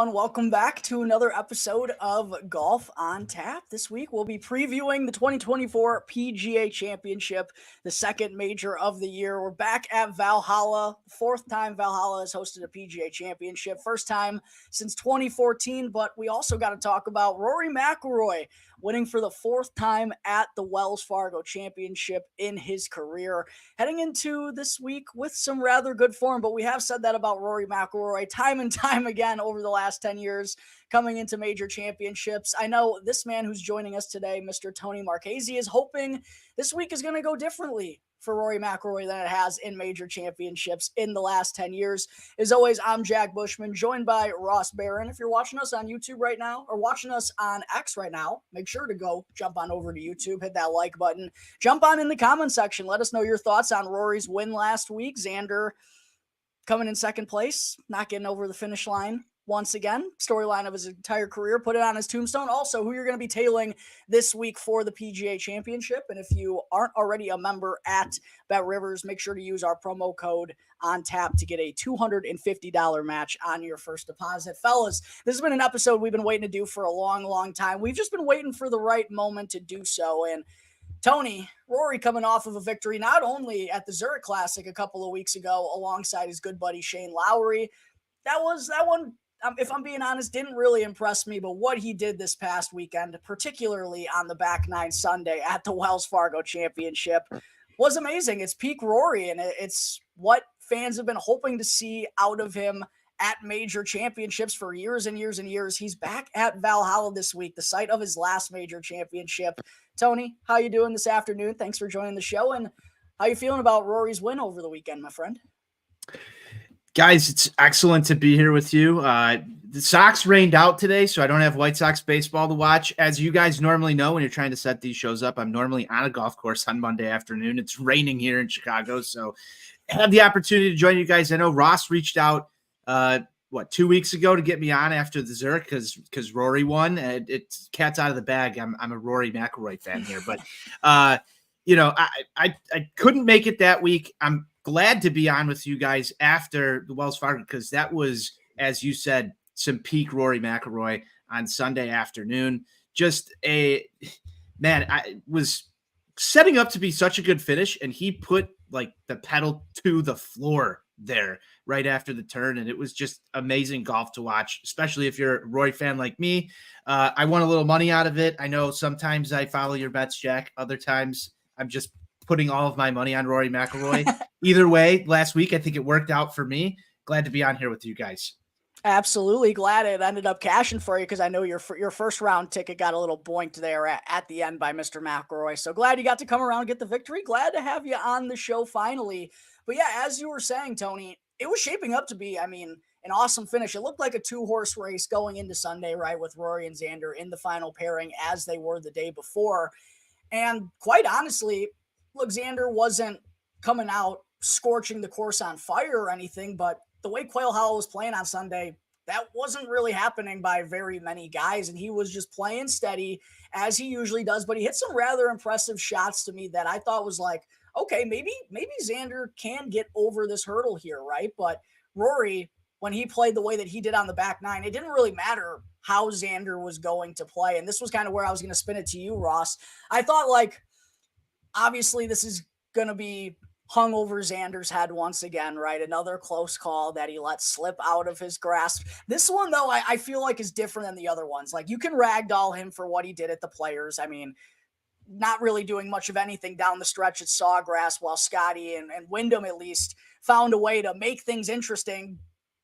everyone. Welcome back to another episode of Golf on Tap. This week, we'll be previewing the 2024 PGA Championship, the second major of the year. We're back at Valhalla. Fourth time Valhalla has hosted a PGA Championship. First time since 2014, but we also got to talk about Rory McIlroy winning for the fourth time at the Wells Fargo Championship in his career. Heading into this week with some rather good form, but we have said that about Rory McIlroy time and time again over the last 10 years coming into major championships. I know this man who's joining us today, Mr. Tony Marchese, is hoping this week is going to go differently for Rory McIlroy than it has in major championships in the last 10 years. As always, I'm Jack Bushman, joined by Ross Baran. If you're watching us on YouTube right now or watching us on X right now, make sure to go jump on over to YouTube, hit that like button, jump on in the comment section. Let us know your thoughts on Rory's win last week. Xander coming in second place, not getting over the finish line once again. Storyline of his entire career, put it on his tombstone. Also, who you're going to be tailing this week for the PGA Championship. And if you aren't already a member at Bet Rivers, make sure to use our promo code on tap to get a $250 match on your first deposit. Fellas, this has been an episode we've been waiting to do for a long, long time. We've just been waiting for the right moment to do so. And Tony, Rory coming off of a victory not only at the Zurich Classic a couple of weeks ago alongside his good buddy Shane Lowry. That one, if I'm being honest, didn't really impress me, but what he did this past weekend, particularly on the back nine Sunday at the Wells Fargo Championship, was amazing. It's peak Rory, and it's what fans have been hoping to see out of him at major championships for years and years and years. He's back at Valhalla this week, the site of his last major championship. Tony, how you doing this afternoon? Thanks for joining the show, and how you feeling about Rory's win over the weekend, my friend? Guys, it's excellent to be here with you. The Sox rained out today, so I don't have White Sox baseball to watch. As you guys normally know, when you're trying to set these shows up, I'm normally on a golf course on Monday afternoon. It's raining here in Chicago, so I had the opportunity to join you guys. I know Ross reached out, 2 weeks ago to get me on after the Zurich because Rory won. It's cat's out of the bag. I'm a Rory McIlroy fan here, but I couldn't make it that week. I'm glad to be on with you guys after the Wells Fargo because that was, as you said, some peak Rory McIlroy on Sunday afternoon. I was setting up to be such a good finish, and he put like the pedal to the floor there right after the turn, and it was just amazing golf to watch, especially if you're a Rory fan like me. I won a little money out of it. I know sometimes I follow your bets, Jack. Other times I'm just putting all of my money on Rory McIlroy. Either way, last week I think it worked out for me. Glad to be on here with you guys. Absolutely glad it ended up cashing for you because I know your first round ticket got a little boinked there at the end by Mr. McIlroy. So glad you got to come around and get the victory. Glad to have you on the show finally. But yeah, as you were saying, Tony, it was shaping up to be, an awesome finish. It looked like a two-horse race going into Sunday, right, with Rory and Xander in the final pairing as they were the day before. And quite honestly, look, Xander wasn't coming out scorching the course on fire or anything, but the way Quail Hollow was playing on Sunday, that wasn't really happening by very many guys, and he was just playing steady as he usually does, but he hit some rather impressive shots to me that I thought was like, okay, maybe Xander can get over this hurdle here, right? But Rory, when he played the way that he did on the back nine, it didn't really matter how Xander was going to play, and this was kind of where I was going to spin it to you, Ross. I thought, like, obviously this is going to be hung over Xander's head once again, right? Another close call that he let slip out of his grasp. This one, though, I feel like is different than the other ones. Like, you can ragdoll him for what he did at the Players. Not really doing much of anything down the stretch at Sawgrass, while Scotty and Wyndham at least found a way to make things interesting.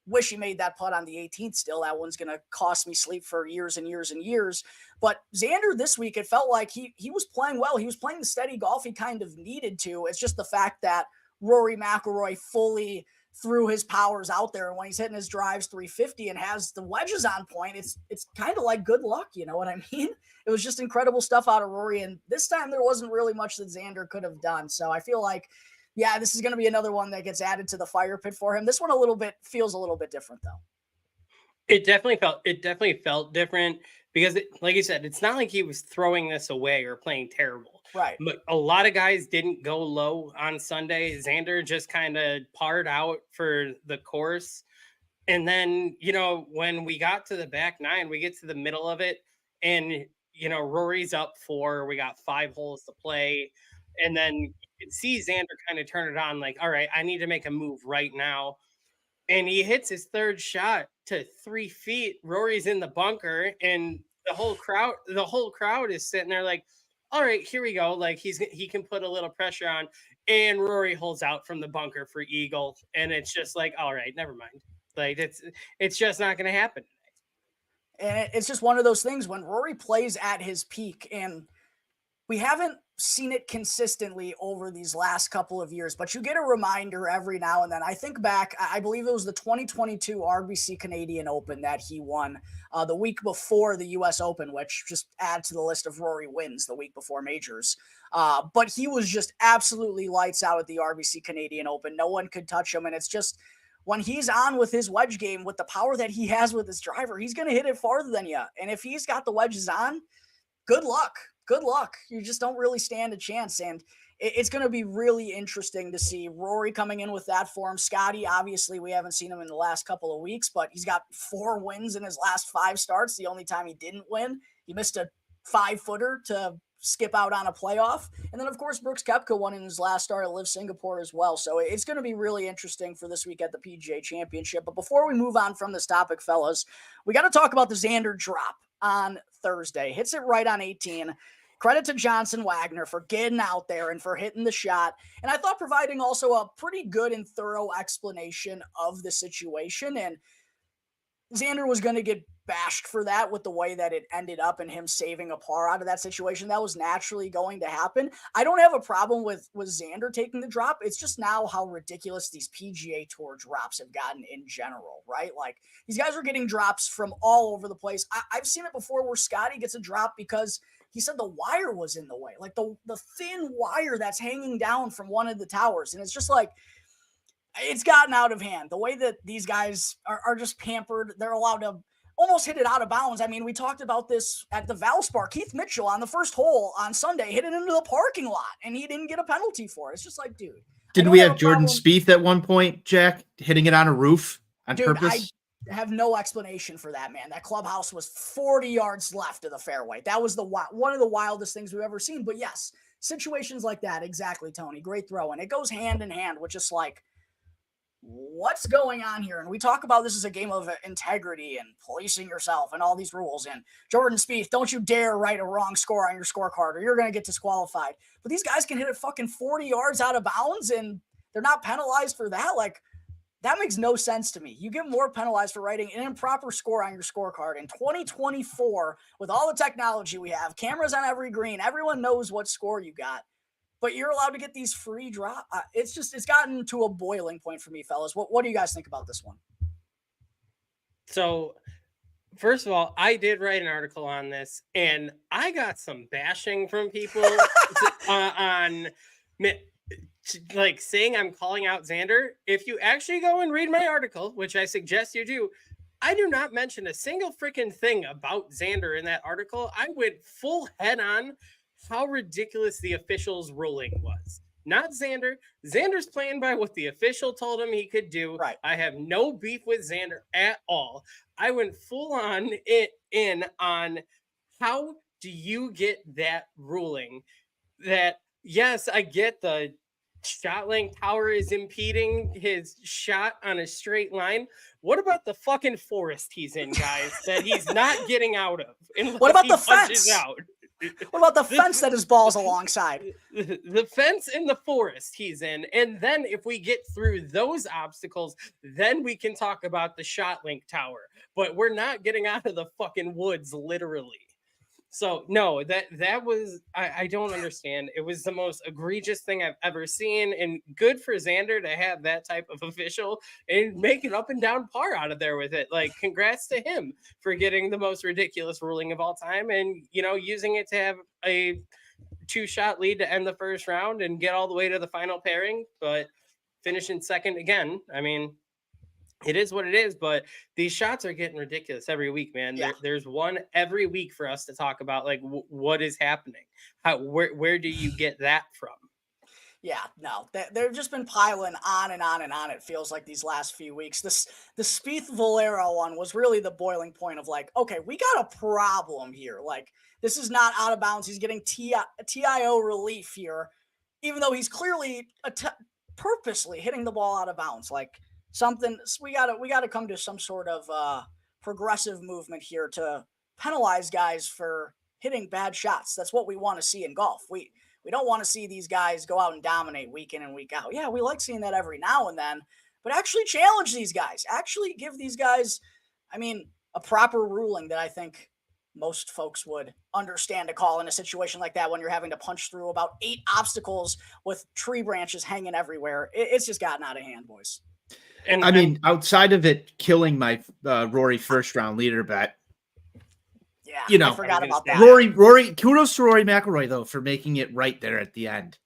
Wish he made that putt on the 18th still. That one's going to cost me sleep for years and years and years. But Xander this week, it felt like he was playing well. He was playing the steady golf he kind of needed to. It's just the fact that Rory McIlroy fully threw his powers out there. And when he's hitting his drives 350 and has the wedges on point, it's kind of like good luck. You know what I mean? It was just incredible stuff out of Rory. And this time there wasn't really much that Xander could have done. So I feel like, yeah, this is going to be another one that gets added to the fire pit for him. This one feels a little bit different, though. It definitely felt different because, like you said, it's not like he was throwing this away or playing terrible. Right. But a lot of guys didn't go low on Sunday. Xander just kind of parred out for the course. And then, when we got to the back nine, we get to the middle of it, and, Rory's up 4. We got 5 holes to play. And then you can see Xander kind of turn it on, like, all right, I need to make a move right now. And he hits his third shot to 3 feet. Rory's in the bunker, and the whole crowd is sitting there like, all right, here we go. Like, he can put a little pressure on, and Rory holds out from the bunker for eagle. And it's just like, all right, never mind. Like, it's just not going to happen. And it's just one of those things when Rory plays at his peak, and we haven't seen it consistently over these last couple of years, but you get a reminder every now and then. I think back, I believe it was the 2022 RBC Canadian Open that he won the week before the US Open, which just adds to the list of Rory wins the week before majors. But he was just absolutely lights out at the RBC Canadian Open. No one could touch him. And it's just, when he's on with his wedge game, with the power that he has with his driver, he's going to hit it farther than you. And if he's got the wedges on, good luck. Good luck. You just don't really stand a chance. And it's going to be really interesting to see Rory coming in with that form. Scotty, obviously, we haven't seen him in the last couple of weeks, but he's got 4 wins in his last 5 starts. The only time he didn't win, he missed a 5-footer to skip out on a playoff. And then, of course, Brooks Koepka won in his last start at Live Singapore as well. So it's going to be really interesting for this week at the PGA Championship. But before we move on from this topic, fellas, we got to talk about the Xander drop on Thursday. Hits it right on 18. Credit to Johnson Wagner for getting out there and for hitting the shot. And I thought providing also a pretty good and thorough explanation of the situation. And Xander was going to get bashed for that with the way that it ended up and him saving a par out of that situation. That was naturally going to happen. I don't have a problem with Xander taking the drop. It's just now how ridiculous these PGA Tour drops have gotten in general, right? Like, these guys are getting drops from all over the place. I've seen it before where Scotty gets a drop because he said the wire was in the way, like the thin wire that's hanging down from one of the towers. And it's just like, it's gotten out of hand. The way that these guys are just pampered, they're allowed to almost hit it out of bounds. I mean, we talked about this at the Valspar. Keith Mitchell on the first hole on Sunday hit it into the parking lot, and he didn't get a penalty for it. It's just like, dude. Didn't we have Jordan Spieth at one point, Jack, hitting it on a roof on purpose? I have no explanation for that, man. That clubhouse was 40 yards left of the fairway. That was one of the wildest things we've ever seen. But yes, situations like that, exactly, Tony. Great throw. And it goes hand in hand with just like, what's going on here? And we talk about this as a game of integrity and policing yourself and all these rules. And Jordan Spieth, don't you dare write a wrong score on your scorecard or you're going to get disqualified. But these guys can hit it fucking 40 yards out of bounds and they're not penalized for that. Like, that makes no sense to me. You get more penalized for writing an improper score on your scorecard. In 2024, with all the technology we have, cameras on every green, everyone knows what score you got. But you're allowed to get these free drop. It's gotten to a boiling point for me, fellas. What do you guys think about this one? So, first of all, I did write an article on this, and I got some bashing from people on like saying I'm calling out Xander. If you actually go and read my article, which I suggest you do, I do not mention a single freaking thing about Xander in that article. I went full head on how ridiculous the official's ruling was. Not Xander. Xander's playing by what the official told him he could do. Right. I have no beef with Xander at all. I went full on in on how do you get that ruling that, yes, I get the shot length tower is impeding his shot on a straight line. What about the fucking forest he's in, guys, that he's not getting out of? What about the fence? What about the fence that his ball's alongside? The fence in the forest he's in. And then if we get through those obstacles, then we can talk about the shot link tower. But we're not getting out of the fucking woods, literally. So, no, that was, I don't understand. It was the most egregious thing I've ever seen. And good for Xander to have that type of official and make an up and down par out of there with it. Like, congrats to him for getting the most ridiculous ruling of all time and, using it to have a 2-shot lead to end the first round and get all the way to the final pairing, but finishing second again. I mean, it is what it is, but these shots are getting ridiculous every week, man. Yeah. There's one every week for us to talk about, like, what is happening? Where do you get that from? Yeah, no, they've just been piling on and on and on. It feels like these last few weeks. The Spieth Valero one was really the boiling point of like, okay, we got a problem here. Like, this is not out of bounds. He's getting TIO relief here, even though he's clearly purposely hitting the ball out of bounds. Like, something we gotta come to some sort of progressive movement here to penalize guys for hitting bad shots. That's what we want to see in golf. We don't want to see these guys go out and dominate week in and week out. Yeah, we like seeing that every now and then, but actually challenge these guys. Actually give these guys, a proper ruling that I think most folks would understand to call in a situation like that when you're having to punch through about 8 obstacles with tree branches hanging everywhere. It's just gotten out of hand, boys. And outside of it killing my Rory first round leader bet, yeah, I forgot about that. Rory, kudos to Rory McIlroy though for making it right there at the end.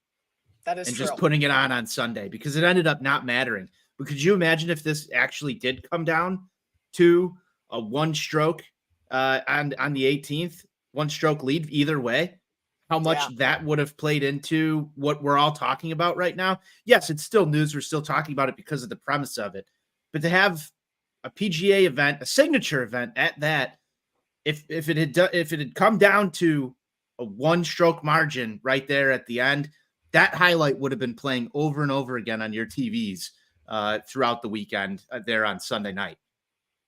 That is and true. Just putting it on Sunday, because it ended up not mattering. But could you imagine if this actually did come down to a 1-stroke on the 18th, 1-stroke lead either way? How much that would have played into what we're all talking about right now? Yes, it's still news. We're still talking about it because of the premise of it. But to have a PGA event, a signature event at that, if it had come down to a 1-stroke margin right there at the end, that highlight would have been playing over and over again on your TVs throughout the weekend there on Sunday night.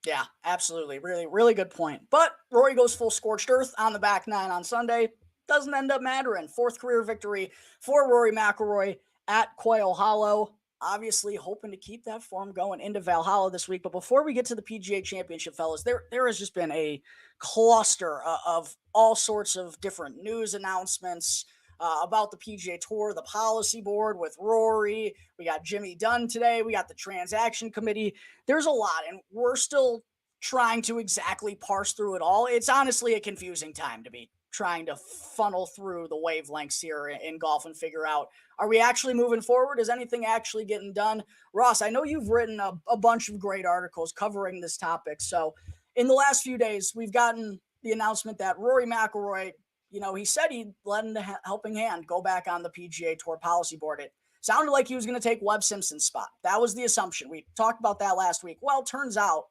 Yeah, absolutely. Really, really good point. But Rory goes full scorched earth on the back 9 on Sunday. Doesn't end up mattering. 4th career victory for Rory McIlroy at Quail Hollow. Obviously hoping to keep that form going into Valhalla this week. But before we get to the PGA Championship, fellas, there has just been a cluster of all sorts of different news announcements about the PGA Tour, the policy board with Rory. We got Jimmy Dunne today. We got the transaction committee. There's a lot, and we're still trying to exactly parse through it all. It's honestly a confusing time to be trying to funnel through the wavelengths here in golf and figure out, are we actually moving forward? Is anything actually getting done? Ross, I know you've written a bunch of great articles covering this topic. So in the last few days, we've gotten the announcement that Rory McIlroy, he said he'd lend a helping hand, go back on the PGA Tour Policy Board. It sounded like he was going to take Webb Simpson's spot. That was the assumption. We talked about that last week. Well, turns out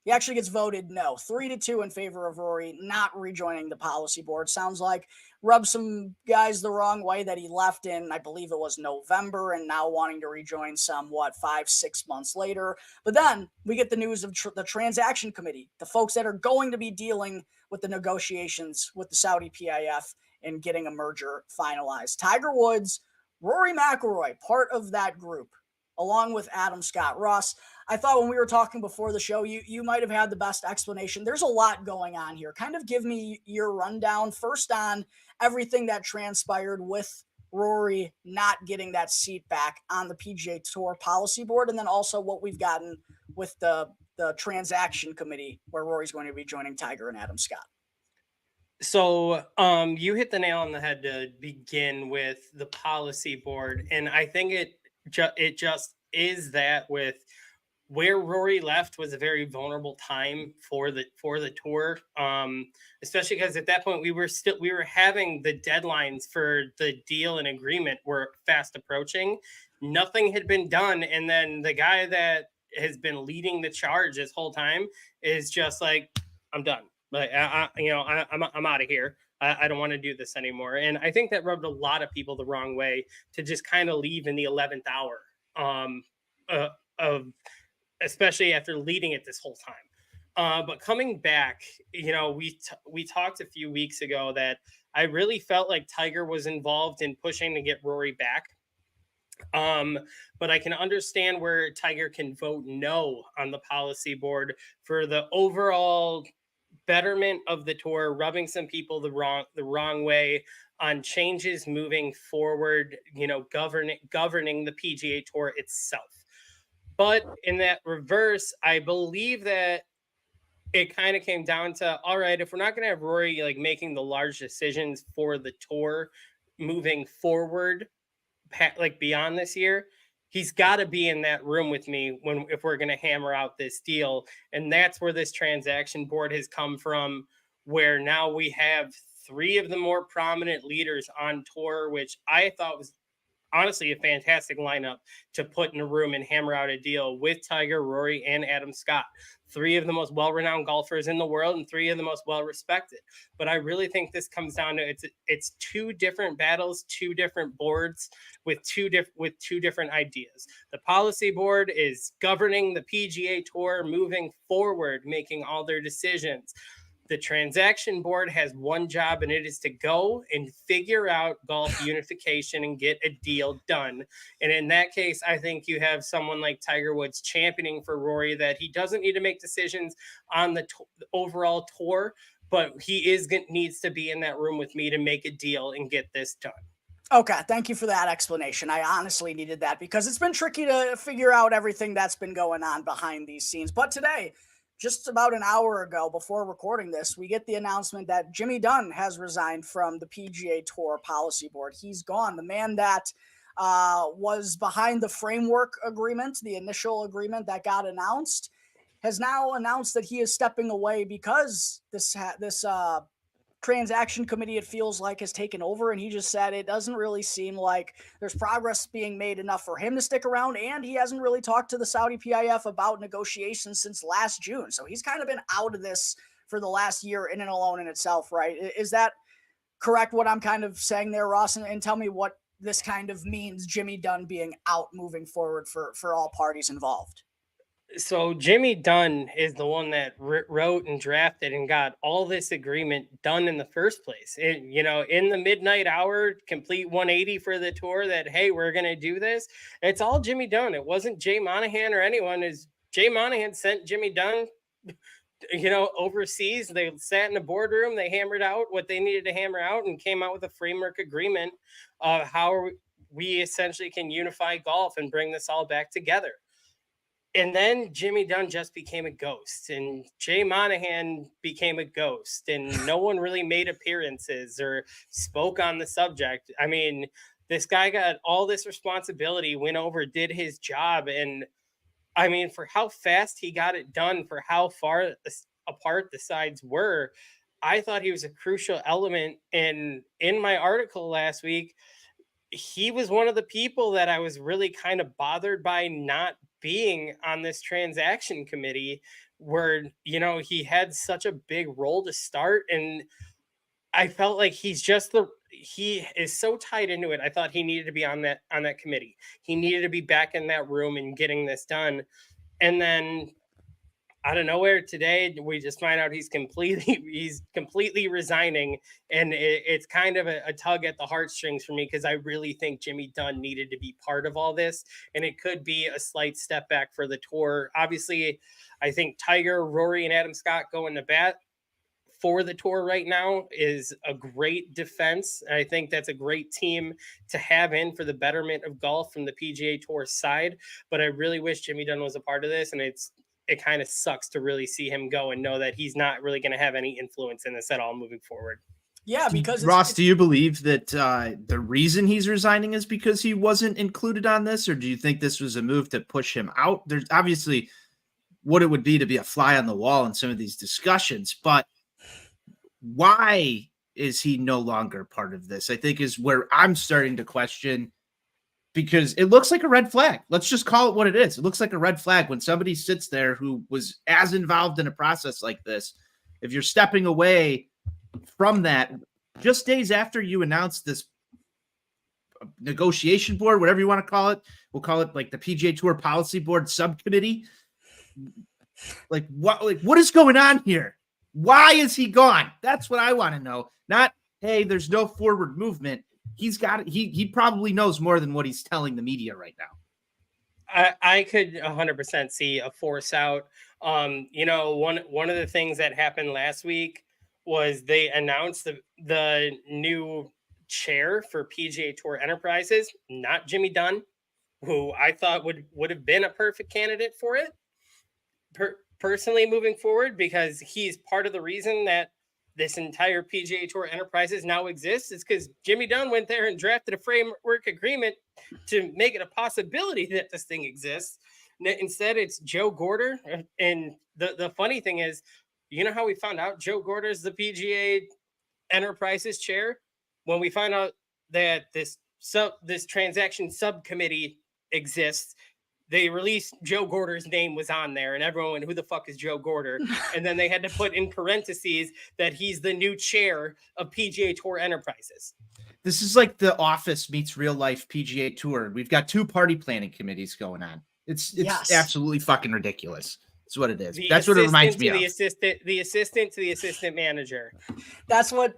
he actually gets voted no, 3-2 in favor of Rory not rejoining the policy board. Sounds like rubbed some guys the wrong way that he left in, I believe it was November, and now wanting to rejoin 5-6 months later. But then we get the news of the transaction committee, the folks that are going to be dealing with the negotiations with the Saudi PIF and getting a merger finalized. Tiger Woods, Rory McIlroy, part of that group, along with Adam Scott. Ross, I thought when we were talking before the show, you might have had the best explanation. There's a lot going on here. Kind of give me your rundown first on everything that transpired with Rory not getting that seat back on the PGA Tour Policy Board, and then also what we've gotten with the transaction committee where Rory's going to be joining Tiger and Adam Scott. So you hit the nail on the head to begin with the policy board, and I think it just is that with where Rory left was a very vulnerable time for the tour, especially because at that point we were having the deadlines for the deal and agreement were fast approaching. Nothing had been done, and then the guy that has been leading the charge this whole time is just like, I'm done. Like I'm out of here. I don't want to do this anymore. And I think that rubbed a lot of people the wrong way to just kind of leave in the 11th hour of especially after leading it this whole time. But coming back, we talked a few weeks ago that I really felt like Tiger was involved in pushing to get Rory back. But I can understand where Tiger can vote no on the policy board for the overall betterment of the tour, rubbing some people the wrong way on changes moving forward, governing the PGA Tour itself. But in that reverse, I believe that it kind of came down to, all right, if we're not going to have Rory like making the large decisions for the tour moving forward, like beyond this year, he's got to be in that room with me if we're going to hammer out this deal. And that's where this transaction board has come from, where now we have 3 of the more prominent leaders on tour, which I thought was honestly a fantastic lineup to put in a room and hammer out a deal with Tiger, Rory, and Adam Scott. 3 of the most well-renowned golfers in the world and 3 of the most well-respected. But I really think this comes down to it's 2 different battles, 2 different boards with two different ideas. The policy board is governing the PGA Tour moving forward, making all their decisions. The transaction board has one job, and it is to go and figure out golf unification and get a deal done. And in that case, I think you have someone like Tiger Woods championing for Rory that he doesn't need to make decisions on the overall tour, but he needs to be in that room with me to make a deal and get this done. Okay, thank you for that explanation. I honestly needed that because it's been tricky to figure out everything that's been going on behind these scenes. But today, just about an hour ago before recording this, we get the announcement that Jimmy Dunne has resigned from the PGA Tour Policy Board. He's gone. The man that was behind the framework agreement, the initial agreement that got announced, has now announced that he is stepping away because this transaction committee, it feels like, has taken over. And he just said it doesn't really seem like there's progress being made enough for him to stick around. And he hasn't really talked to the Saudi PIF about negotiations since last June. So he's kind of been out of this for the last year in and alone in itself, right? Is that correct, what I'm kind of saying there, Ross? And tell me what this kind of means, Jimmy Dunne being out moving forward for all parties involved. So Jimmy Dunne is the one that wrote and drafted and got all this agreement done in the first place. In the midnight hour, complete 180 for the tour that, hey, we're going to do this. It's all Jimmy Dunne. It wasn't Jay Monahan or anyone. Jay Monahan sent Jimmy Dunne, overseas. They sat in a boardroom. They hammered out what they needed to hammer out and came out with a framework agreement of how we essentially can unify golf and bring this all back together. And then Jimmy Dunne just became a ghost, and Jay Monahan became a ghost, and no one really made appearances or spoke on the subject. I mean, this guy got all this responsibility, went over, did his job. And I mean, for how fast he got it done, for how far apart the sides were, I thought he was a crucial element. And in my article last week, he was one of the people that I was really kind of bothered by not being on this transaction committee, where, he had such a big role to start. And I felt like he is so tied into it. I thought he needed to be on that committee. He needed to be back in that room and getting this done. And then out of nowhere today, we just find out he's completely resigning. And it's kind of a tug at the heartstrings for me, because I really think Jimmy Dunne needed to be part of all this. And it could be a slight step back for the tour. Obviously, I think Tiger, Rory, and Adam Scott going to bat for the tour right now is a great defense. I think that's a great team to have in for the betterment of golf from the PGA Tour side. But I really wish Jimmy Dunne was a part of this. And it kind of sucks to really see him go and know that he's not really going to have any influence in this at all moving forward. Yeah, because Ross, do you believe that the reason he's resigning is because he wasn't included on this, or do you think this was a move to push him out? There's obviously what it would be to be a fly on the wall in some of these discussions, but why is he no longer part of this? I think is where I'm starting to question, because it looks like a red flag. Let's just call it what it is. It looks like a red flag when somebody sits there who was as involved in a process like this. If you're stepping away from that just days after you announce this negotiation board, whatever you want to call it, we'll call it like the PGA Tour Policy Board subcommittee. Like what is going on here? Why is he gone? That's what I want to know. Not, hey, there's no forward movement. He's got it. He probably knows more than what he's telling the media right now. I could 100% see a force out. One of the things that happened last week was they announced the new chair for PGA Tour Enterprises, not Jimmy Dunne, who I thought would have been a perfect candidate for it. Personally, moving forward, because he's part of the reason that this entire PGA Tour Enterprises now exists, is because Jimmy Dunne went there and drafted a framework agreement to make it a possibility that this thing exists. Instead, it's Joe Gorder. And the funny thing is, you know how we found out Joe Gorder is the PGA Enterprises chair? When we find out that this transaction subcommittee exists. They released Joe Gorder's name was on there, and everyone went, who the fuck is Joe Gorder? And then they had to put in parentheses that he's the new chair of PGA Tour Enterprises. This is like The Office meets real life PGA Tour. We've got 2 party planning committees going on. It's absolutely fucking ridiculous. That's what it is. That's what it reminds me of. The assistant to the assistant manager. That's what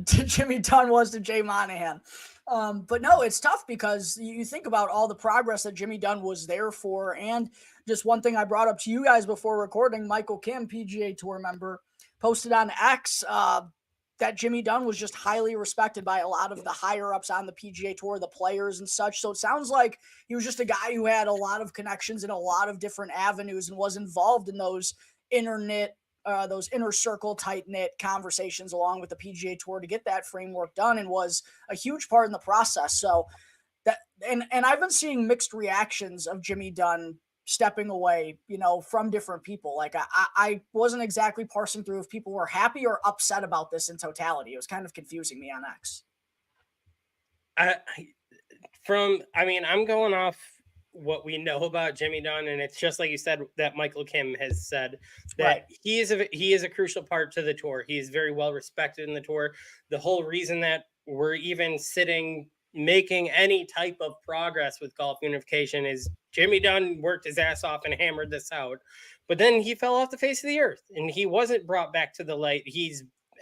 Jimmy Dunne was to Jay Monahan. But no, it's tough because you think about all the progress that Jimmy Dunne was there for. And just one thing I brought up to you guys before recording, Michael Kim, PGA Tour member, posted on X that Jimmy Dunne was just highly respected by a lot of the higher ups on the PGA Tour, the players and such. So it sounds like he was just a guy who had a lot of connections in a lot of different avenues and was involved in those those inner circle, tight-knit conversations along with the PGA Tour to get that framework done, and was a huge part in the process. So that, and I've been seeing mixed reactions of Jimmy Dunne stepping away, from different people. Like I wasn't exactly parsing through if people were happy or upset about this in totality. It was kind of confusing me on X. I'm going off what we know about Jimmy Dunne, and it's just like you said that Michael Kim has said that right. he is a crucial part to the tour. He is very well respected in the tour. The whole reason that we're even making any type of progress with golf unification is Jimmy Dunne worked his ass off and hammered this out, but then he fell off the face of the earth and he wasn't brought back to the light.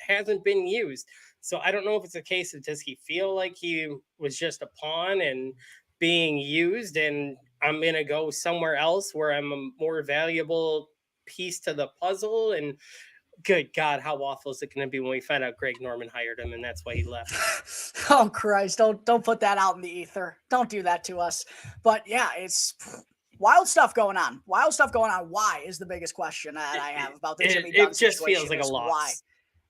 Hasn't been used. So I don't know if it's a case of, does he feel like he was just a pawn and being used and I'm going to go somewhere else where I'm a more valuable piece to the puzzle? And good God, how awful is it going to be when we find out Greg Norman hired him and that's why he left? Oh Christ, don't put that out in the ether. Don't do that to us. But yeah, it's wild stuff going on. Why is the biggest question that I have about the Jimmy Dunne situation. It just feels like a loss. Why?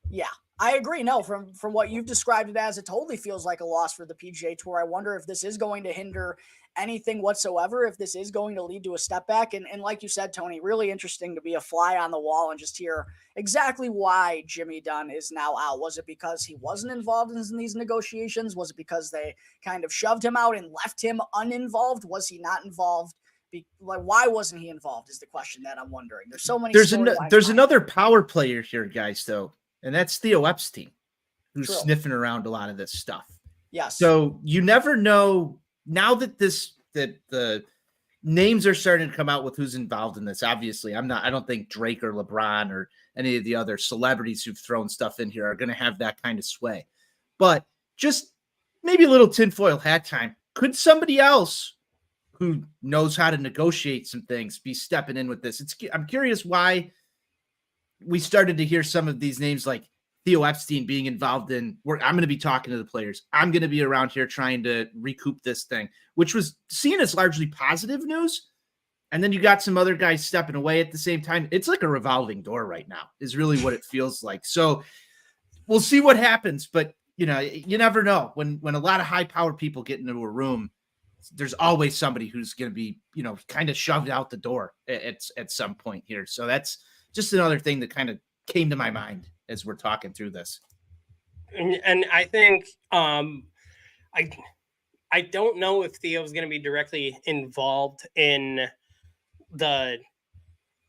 Yeah, I agree. No, from what you've described it as, it totally feels like a loss for the PGA Tour. I wonder if this is going to hinder anything whatsoever, if this is going to lead to a step back. And like you said, Tony, really interesting to be a fly on the wall and just hear exactly why Jimmy Dunne is now out. Was it because he wasn't involved in these negotiations? Was it because they kind of shoved him out and left him uninvolved? Was he not involved? Why wasn't he involved is the question that I'm wondering. There's so many. There's another power player here, guys, though. And that's Theo Epstein, who's True. Sniffing around a lot of this stuff. Yes. So you never know now that the names are starting to come out with who's involved in this. Obviously, I don't think Drake or LeBron or any of the other celebrities who've thrown stuff in here are going to have that kind of sway. But just maybe a little tinfoil hat time. Could somebody else who knows how to negotiate some things be stepping in with this? I'm curious why we started to hear some of these names like Theo Epstein being involved in work. I'm going to be talking to the players. I'm going to be around here trying to recoup this thing, which was seen as largely positive news. And then you got some other guys stepping away at the same time. It's like a revolving door right now is really what it feels like. So we'll see what happens, but you never know when a lot of high power people get into a room, there's always somebody who's going to be, kind of shoved out the door at some point here. So that's just another thing that kind of came to my mind as we're talking through this. And I think I don't know if Theo's going to be directly involved in the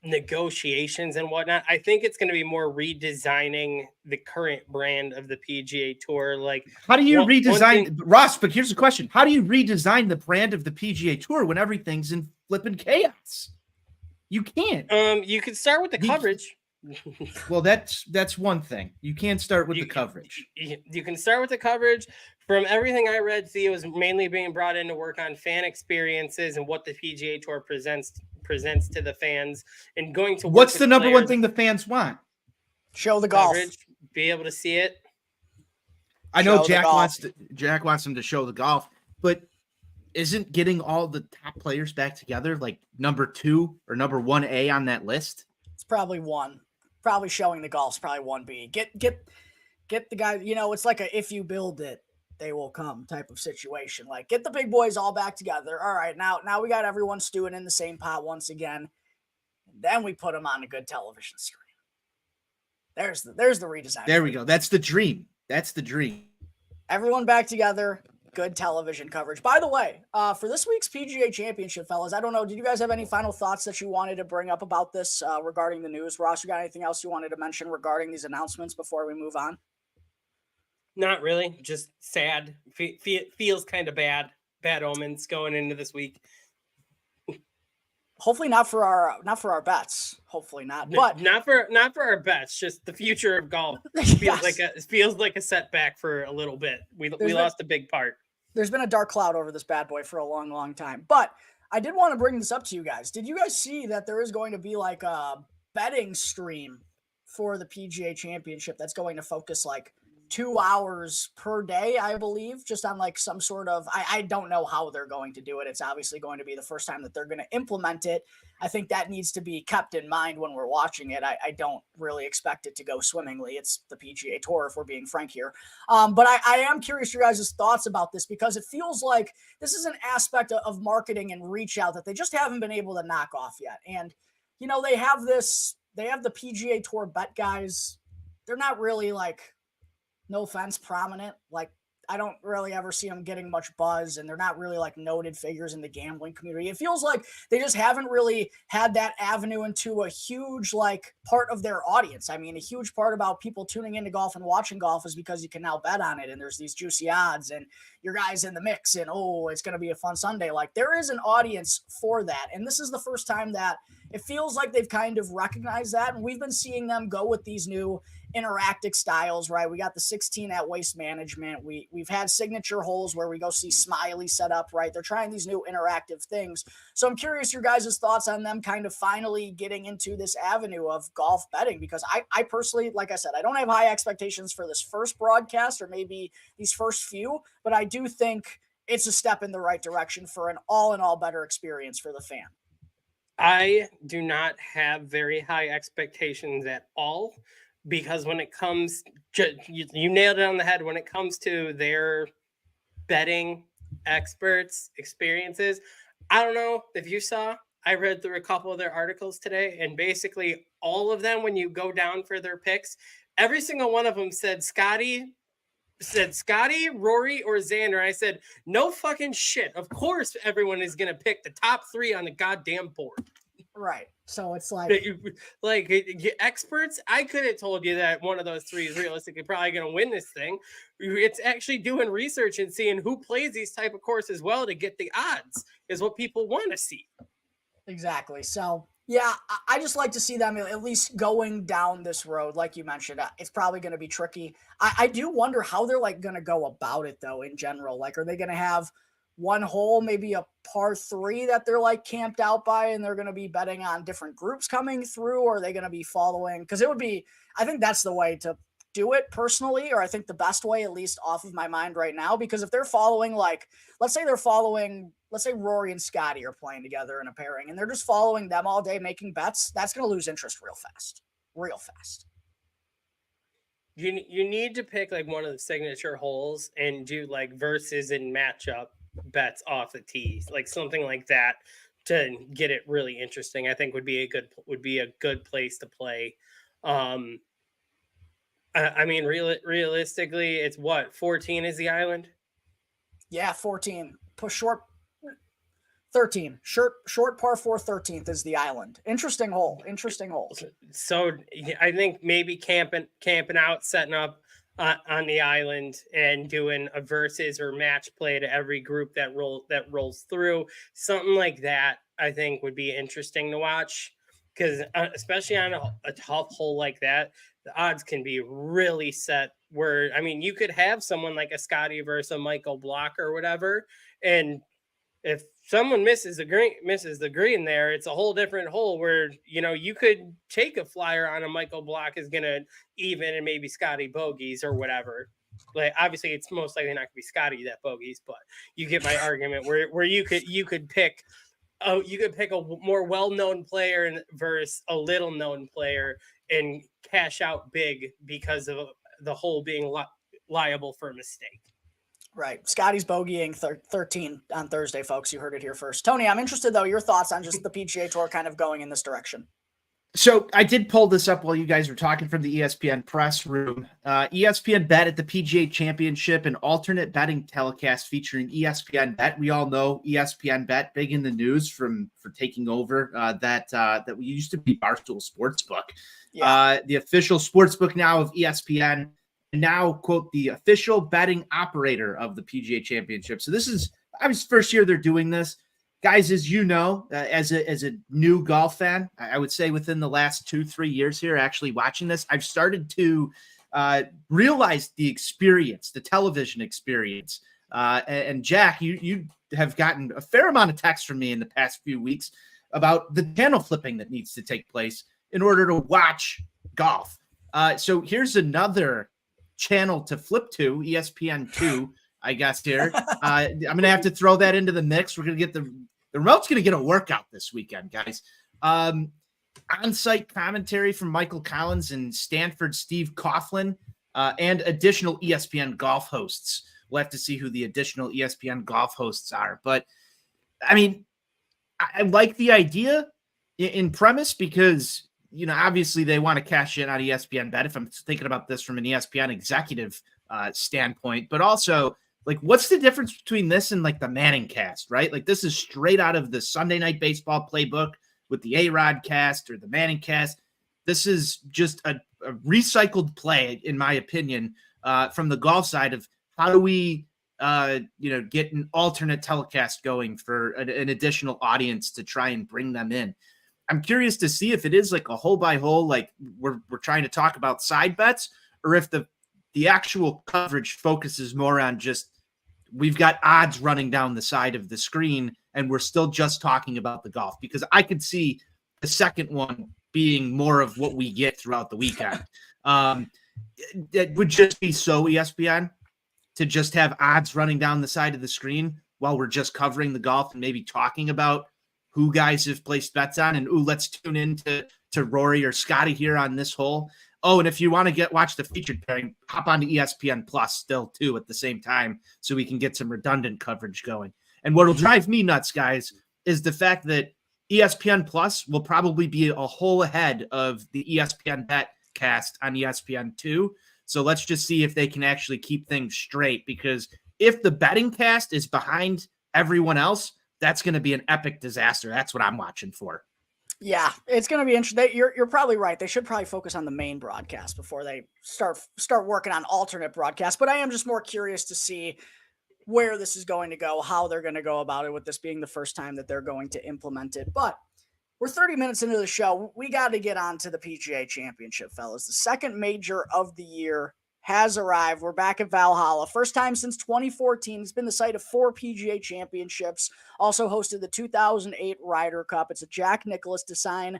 negotiations and whatnot. I think it's going to be more redesigning the current brand of the PGA Tour. Like, how do you redesign Ross? But here's the question: how do you redesign the brand of the PGA Tour when everything's in flipping chaos? You can't. You could start with the coverage. Well, that's one thing. You can't start with the coverage. You can start with the coverage. From everything I read, Theo is mainly being brought in to work on fan experiences and what the PGA Tour presents to the fans, and going to work. What's the number one thing the fans want? Show the golf. Coverage, be able to see it. I know Jack wants them to show the golf, but isn't getting all the top players back together like number 2 or number 1A on that list? It's probably 1. Probably showing the golf's probably 1B. Get the guy, it's like a if you build it, they will come type of situation. Like, get the big boys all back together. All right, now we got everyone stewing in the same pot once again. And then we put them on a good television screen. There's the redesign. There we go. That's the dream. Everyone back together. Good television coverage. By the way, for this week's PGA Championship, fellas, I don't know, did you guys have any final thoughts that you wanted to bring up about this regarding the news? Ross, you got anything else you wanted to mention regarding these announcements before we move on? Not really. Just sad. Feels kind of bad. Bad omens going into this week. Hopefully not for our bets. Hopefully not. But not for our bets. Just the future of golf feels like a setback for a little bit. We lost a big part. There's been a dark cloud over this bad boy for a long, long time. But I did want to bring this up to you guys. Did you guys see that there is going to be like a betting stream for the PGA Championship that's going to focus like 2 hours per day, I believe, just on like some sort of, I don't know how they're going to do it. It's obviously going to be the first time that they're going to implement it. I think that needs to be kept in mind when we're watching it. I don't really expect it to go swimmingly. It's the PGA Tour, if we're being frank here. But I am curious your guys' thoughts about this, because it feels like this is an aspect of marketing and reach out that they just haven't been able to knock off yet. And, you know, they have the PGA Tour bet guys. They're not really like, no offense, prominent. Like, I don't really ever see them getting much buzz, and they're not really like noted figures in the gambling community. It feels like they just haven't really had that avenue into a huge like part of their audience. I mean, a huge part about people tuning into golf and watching golf is because you can now bet on it, and there's these juicy odds, and your guys in the mix, and oh, it's going to be a fun Sunday. Like, there is an audience for that, and this is the first time that it feels like they've kind of recognized that, and we've been seeing them go with these new interactive styles, right? We got the 16 at Waste Management. We've had signature holes where we go see Smiley set up, right? They're trying these new interactive things. So I'm curious your guys' thoughts on them kind of finally getting into this avenue of golf betting, because I personally, like I said, I don't have high expectations for this first broadcast or maybe these first few, but I do think it's a step in the right direction for an all-in-all better experience for the fan. I do not have very high expectations at all, because when it comes, you nailed it on the head, when it comes to their betting experts' experiences, I don't know if you saw, I read through a couple of their articles today, and basically all of them, when you go down for their picks, every single one of them said Scotty, Rory, or Xander. I said, no fucking shit. Of course everyone is going to pick the top three on the goddamn board. Right. So it's like experts, I could have told you that one of those three is realistically probably going to win this thing. It's actually doing research and seeing who plays these type of courses well to get the odds is what people want to see. Exactly. So, yeah, I just like to see them at least going down this road. Like you mentioned, it's probably going to be tricky. I do wonder how they're like going to go about it, though, in general. Like, are they going to have one hole, maybe a par 3 that they're like camped out by, and they're going to be betting on different groups coming through? Or are they going to be following? Because it would be, I think that's the way to do it personally, or I think the best way, at least off of my mind right now, because if they're following, like, let's say Rory and Scotty are playing together in a pairing and they're just following them all day making bets, that's going to lose interest real fast. You need to pick like one of the signature holes and do like versus and matchup bets off the tee, like something like that, to get it really interesting. I think would be a good place to play. I mean, realistically, it's what, 14 is the island? Yeah, 14. Push short 13. Short par 4 13th is the island. Interesting hole. So I think maybe camping out, setting up on the island and doing a versus or match play to every group that rolls through. Something like that, I think, would be interesting to watch, because especially on a tough hole like that, the odds can be really set where, I mean, you could have someone like a Scotty versus a Michael Block or whatever, and if someone misses the green there, it's a whole different hole where, you know, you could take a flyer on a Michael Block is going to even, and maybe Scotty bogeys or whatever. Like, obviously it's most likely not going to be Scotty that bogeys, but you get my argument where you could pick a more well-known player versus a little-known player and cash out big because of the hole being liable for a mistake. Right. Scotty's bogeying 13 on Thursday, folks. You heard it here first. Tony, I'm interested, though, your thoughts on just the PGA Tour kind of going in this direction. So I did pull this up while you guys were talking from the ESPN press room. ESPN Bet at the PGA Championship, an alternate betting telecast featuring ESPN Bet. We all know ESPN Bet, big in the news for taking over that we used to be Barstool Sportsbook. Yeah. The official sportsbook now of ESPN, and now, quote, the official betting operator of the PGA Championship. So this is obviously first year they're doing this. Guys, as you know, as a new golf fan, I would say within the last 2-3 years here, actually watching this, I've started to realize the experience, the television experience. And Jack, you have gotten a fair amount of text from me in the past few weeks about the channel flipping that needs to take place in order to watch golf. So here's another channel to flip to, ESPN2. I guess here. I'm going to have to throw that into the mix. We're going to get the remote's going to get a workout this weekend, guys. On-site commentary from Michael Collins and Stanford Steve Coughlin, and additional ESPN golf hosts. We'll have to see who the additional ESPN golf hosts are. But, I mean, I like the idea in premise because, you know, obviously they want to cash in on ESPN Bet if I'm thinking about this from an ESPN executive standpoint, but also, like, what's the difference between this and like the Manning cast, right? Like, this is straight out of the Sunday Night Baseball playbook with the A-Rod cast or the Manning cast. This is just a recycled play, in my opinion, from the golf side of how do we, get an alternate telecast going for an additional audience to try and bring them in. I'm curious to see if it is like a hole by hole, like we're trying to talk about side bets, or if the actual coverage focuses more on just we've got odds running down the side of the screen and we're still just talking about the golf, because I could see the second one being more of what we get throughout the weekend. It would just be so ESPN to just have odds running down the side of the screen while we're just covering the golf and maybe talking about who guys have placed bets on. And, let's tune in to Rory or Scotty here on this hole. Oh, and if you want to watch the featured pairing, hop onto ESPN Plus still too at the same time, so we can get some redundant coverage going. And what'll drive me nuts, guys, is the fact that ESPN Plus will probably be a hole ahead of the ESPN Bet cast on ESPN2. So let's just see if they can actually keep things straight, because if the betting cast is behind everyone else, that's going to be an epic disaster. That's what I'm watching for. Yeah, it's going to be interesting. You're probably right. They should probably focus on the main broadcast before they start working on alternate broadcasts. But I am just more curious to see where this is going to go, how they're going to go about it, with this being the first time that they're going to implement it. But we're 30 minutes into the show. We got to get on to the PGA Championship, fellas. The second major of the year has arrived. We're back at Valhalla. First time since 2014. It's been the site of 4 PGA Championships. Also hosted the 2008 Ryder Cup. It's a Jack Nicklaus design.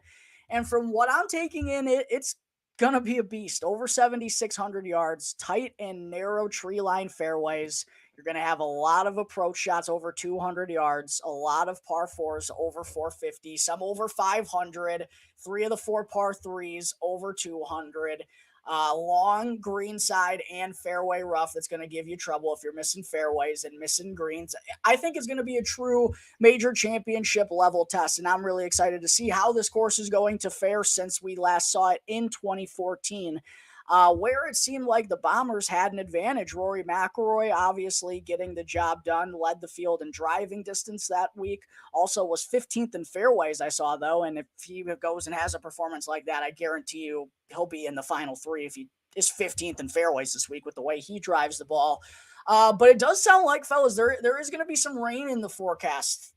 And from what I'm taking in, it's going to be a beast. Over 7,600 yards, tight and narrow tree line fairways. You're going to have a lot of approach shots over 200 yards, a lot of par fours over 450, some over 500, 3 of the 4 par threes over 200. Long green side and fairway rough that's going to give you trouble if you're missing fairways and missing greens. I think it's going to be a true major championship level test, and I'm really excited to see how this course is going to fare since we last saw it in 2014. Where it seemed like the Bombers had an advantage. Rory McIlroy obviously getting the job done, led the field in driving distance that week. Also was 15th in fairways, I saw, though. And if he goes and has a performance like that, I guarantee you he'll be in the final 3 if he is 15th in fairways this week with the way he drives the ball. But it does sound like, fellas, there is going to be some rain in the forecast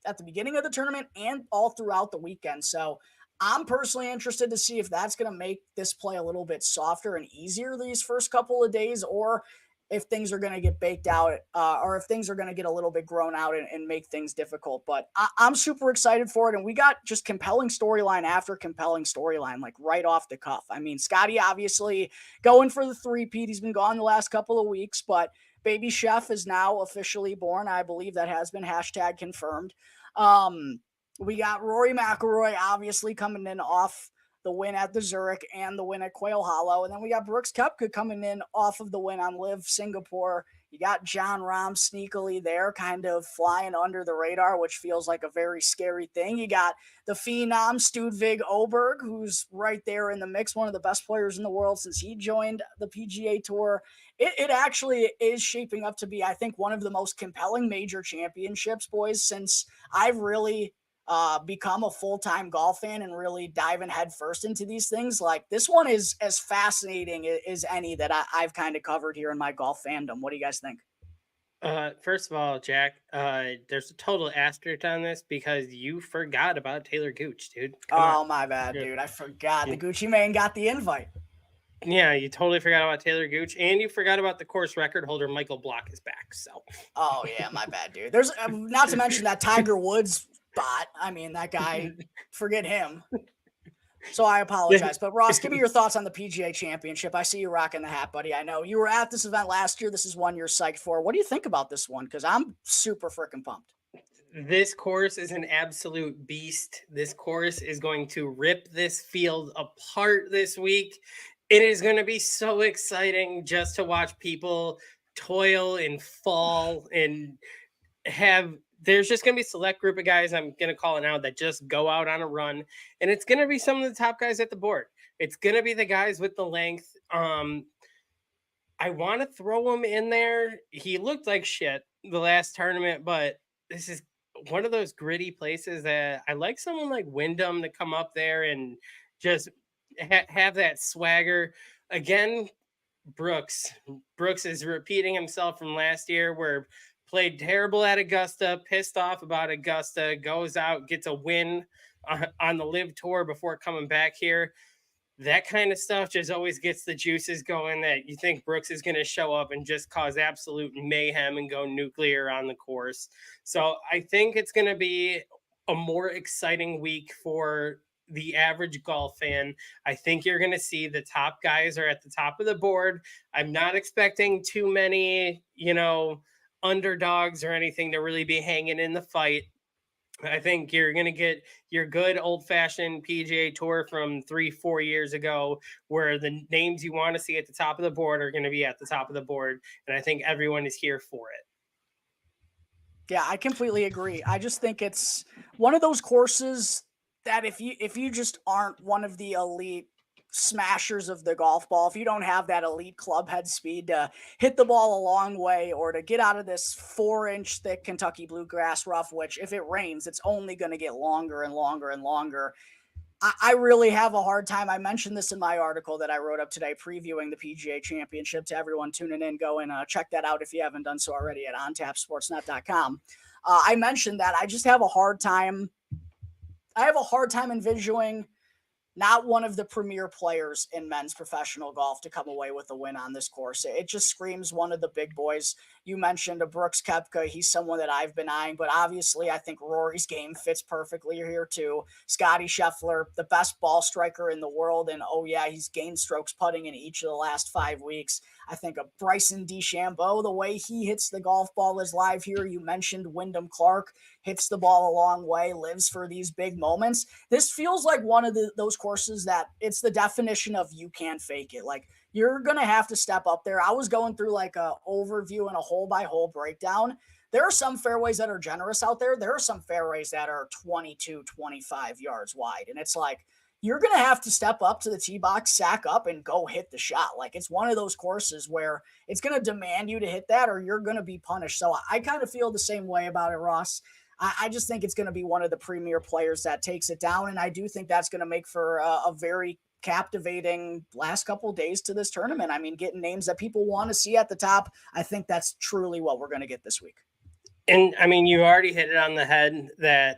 at the beginning of the tournament and all throughout the weekend. So I'm personally interested to see if that's going to make this play a little bit softer and easier these first couple of days, or if things are going to get baked out, or if things are going to get a little bit grown out and make things difficult. But I'm super excited for it. And we got just compelling storyline after compelling storyline, like right off the cuff. I mean, Scotty obviously going for the three-peat. He's been gone the last couple of weeks, but baby Chef is now officially born. I believe that has been hashtag confirmed. We got Rory McIlroy obviously coming in off the win at the Zurich and the win at Quail Hollow. And then we got Brooks Koepka coming in off of the win on Live Singapore You got John Rahm sneakily there, kind of flying under the radar, which feels like a very scary thing. You got the phenom Studvig Oberg, who's right there in the mix, one of the best players in the world since he joined the PGA Tour. It actually is shaping up to be, I think, one of the most compelling major championships, boys, since I've really become a full-time golf fan and really diving headfirst into these things. Like, this one is as fascinating as any that I've kind of covered here in my golf fandom. What do you guys think? First of all, Jack, there's a total asterisk on this because you forgot about Taylor Gooch, dude. Come on. My bad, dude. I forgot. The Gucci Mane got the invite. Yeah, you totally forgot about Taylor Gooch, and you forgot about the course record holder Michael Block is back. So. Oh yeah, my bad, dude. There's not to mention that Tiger Woods bot. I mean, that guy. Forget him. So I apologize. But Ross, give me your thoughts on the PGA Championship. I see you rocking the hat, buddy. I know you were at this event last year. This is one you're psyched for. What do you think about this one? Because I'm super freaking pumped. This course is an absolute beast. This course is going to rip this field apart this week. It is going to be so exciting just to watch people toil and fall and there's just going to be a select group of guys, I'm going to call it now, that just go out on a run. And it's going to be some of the top guys at the board. It's going to be the guys with the length. I want to throw him in there. He looked like shit the last tournament, but this is one of those gritty places that I like someone like Wyndham to come up there and just have that swagger. Again, Brooks is repeating himself from last year, where played terrible at Augusta, pissed off about Augusta, goes out, gets a win on the Live Tour before coming back here. That kind of stuff just always gets the juices going, that you think Brooks is going to show up and just cause absolute mayhem and go nuclear on the course. So I think it's going to be a more exciting week for the average golf fan. I think you're going to see the top guys are at the top of the board. I'm not expecting too many, underdogs or anything to really be hanging in the fight. I think you're going to get your good old-fashioned PGA Tour from 3-4 years ago, where the names you want to see at the top of the board are going to be at the top of the board, and I think everyone is here for it. Yeah, I completely agree. I just think it's one of those courses that if you just aren't one of the elite smashers of the golf ball, if you don't have that elite club head speed to hit the ball a long way or to get out of this 4-inch thick Kentucky bluegrass rough, which if it rains, it's only going to get longer and longer and longer. I really have a hard time. I mentioned this in my article that I wrote up today previewing the PGA Championship. To everyone tuning in, go and check that out if you haven't done so already at ontapsportsnet.com. I mentioned that I just have a hard time. I have a hard time envisioning not one of the premier players in men's professional golf to come away with a win on this course. It just screams one of the big boys. You mentioned a Brooks Koepka. He's someone that I've been eyeing, but obviously I think Rory's game fits perfectly here too. Scotty Scheffler, the best ball striker in the world. And oh yeah, he's gained strokes putting in each of the last 5 weeks. I think of Bryson DeChambeau, the way he hits the golf ball is live here. You mentioned Wyndham Clark, hits the ball a long way, lives for these big moments. This feels like one of those courses that it's the definition of you can't fake it. Like, you're going to have to step up there. I was going through like a overview and a hole by hole breakdown. There are some fairways that are generous out there. There are some fairways that are 22, 25 yards wide. And it's like, you're going to have to step up to the tee box, sack up, and go hit the shot. Like, it's one of those courses where it's going to demand you to hit that or you're going to be punished. So I kind of feel the same way about it, Ross. I just think it's going to be one of the premier players that takes it down. And I do think that's going to make for a very captivating last couple of days to this tournament. I mean, getting names that people want to see at the top. I think that's truly what we're going to get this week. And I mean, you already hit it on the head that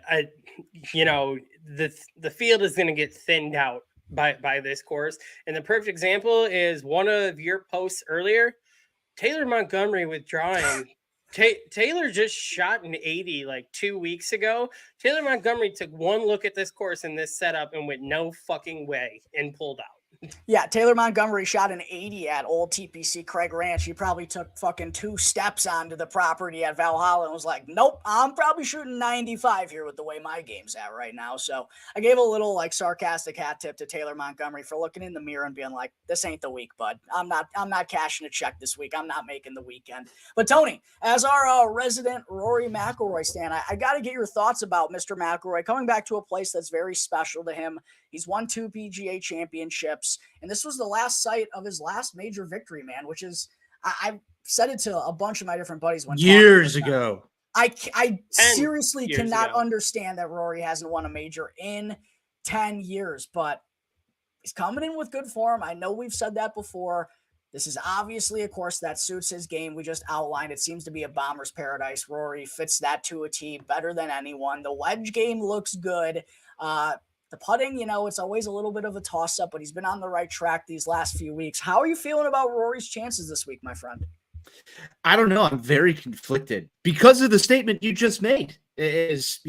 the field is going to get thinned out by this course. And the perfect example is one of your posts earlier, Taylor Montgomery withdrawing. Taylor just shot an 80 like 2 weeks ago. Taylor Montgomery took one look at this course and this setup and went no fucking way and pulled out. Yeah, Taylor Montgomery shot an 80 at old TPC Craig Ranch. He probably took fucking 2 steps onto the property at Valhalla and was like, nope, I'm probably shooting 95 here with the way my game's at right now. So I gave a little like sarcastic hat tip to Taylor Montgomery for looking in the mirror and being like, this ain't the week, bud. I'm not cashing a check this week. I'm not making the weekend. But Tony, as our resident Rory McIlroy stan, I got to get your thoughts about Mr. McIlroy coming back to a place that's very special to him. He's won 2 PGA championships, and this was the last sight of his last major victory, man, which is, I've said it to a bunch of my different buddies when years ago. I seriously years cannot ago. understand that Rory hasn't won a major in 10 years, but he's coming in with good form. I know we've said that before. This is obviously a course that suits his game. We just outlined it seems to be a bomber's paradise. Rory fits that to a T better than anyone. The wedge game looks good. The putting, it's always a little bit of a toss-up, but he's been on the right track these last few weeks. How are you feeling about Rory's chances this week, my friend? I don't know. I'm very conflicted because of the statement you just made. Is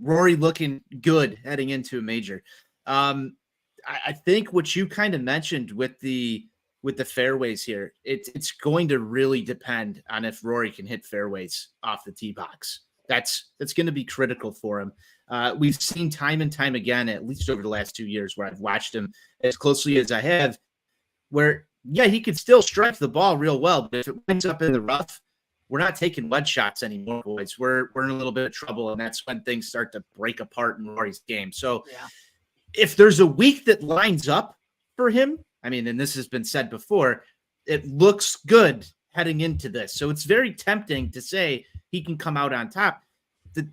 Rory looking good heading into a major. I think what you kind of mentioned with the fairways here, it's going to really depend on if Rory can hit fairways off the tee box. That's going to be critical for him. We've seen time and time again, at least over the last 2 years, where I've watched him as closely as I have, where, yeah, he could still strike the ball real well, but if it winds up in the rough, we're not taking wedge shots anymore, boys. We're in a little bit of trouble, and that's when things start to break apart in Rory's game. So if there's a week that lines up for him, I mean, and this has been said before, it looks good heading into this. So it's very tempting to say he can come out on top.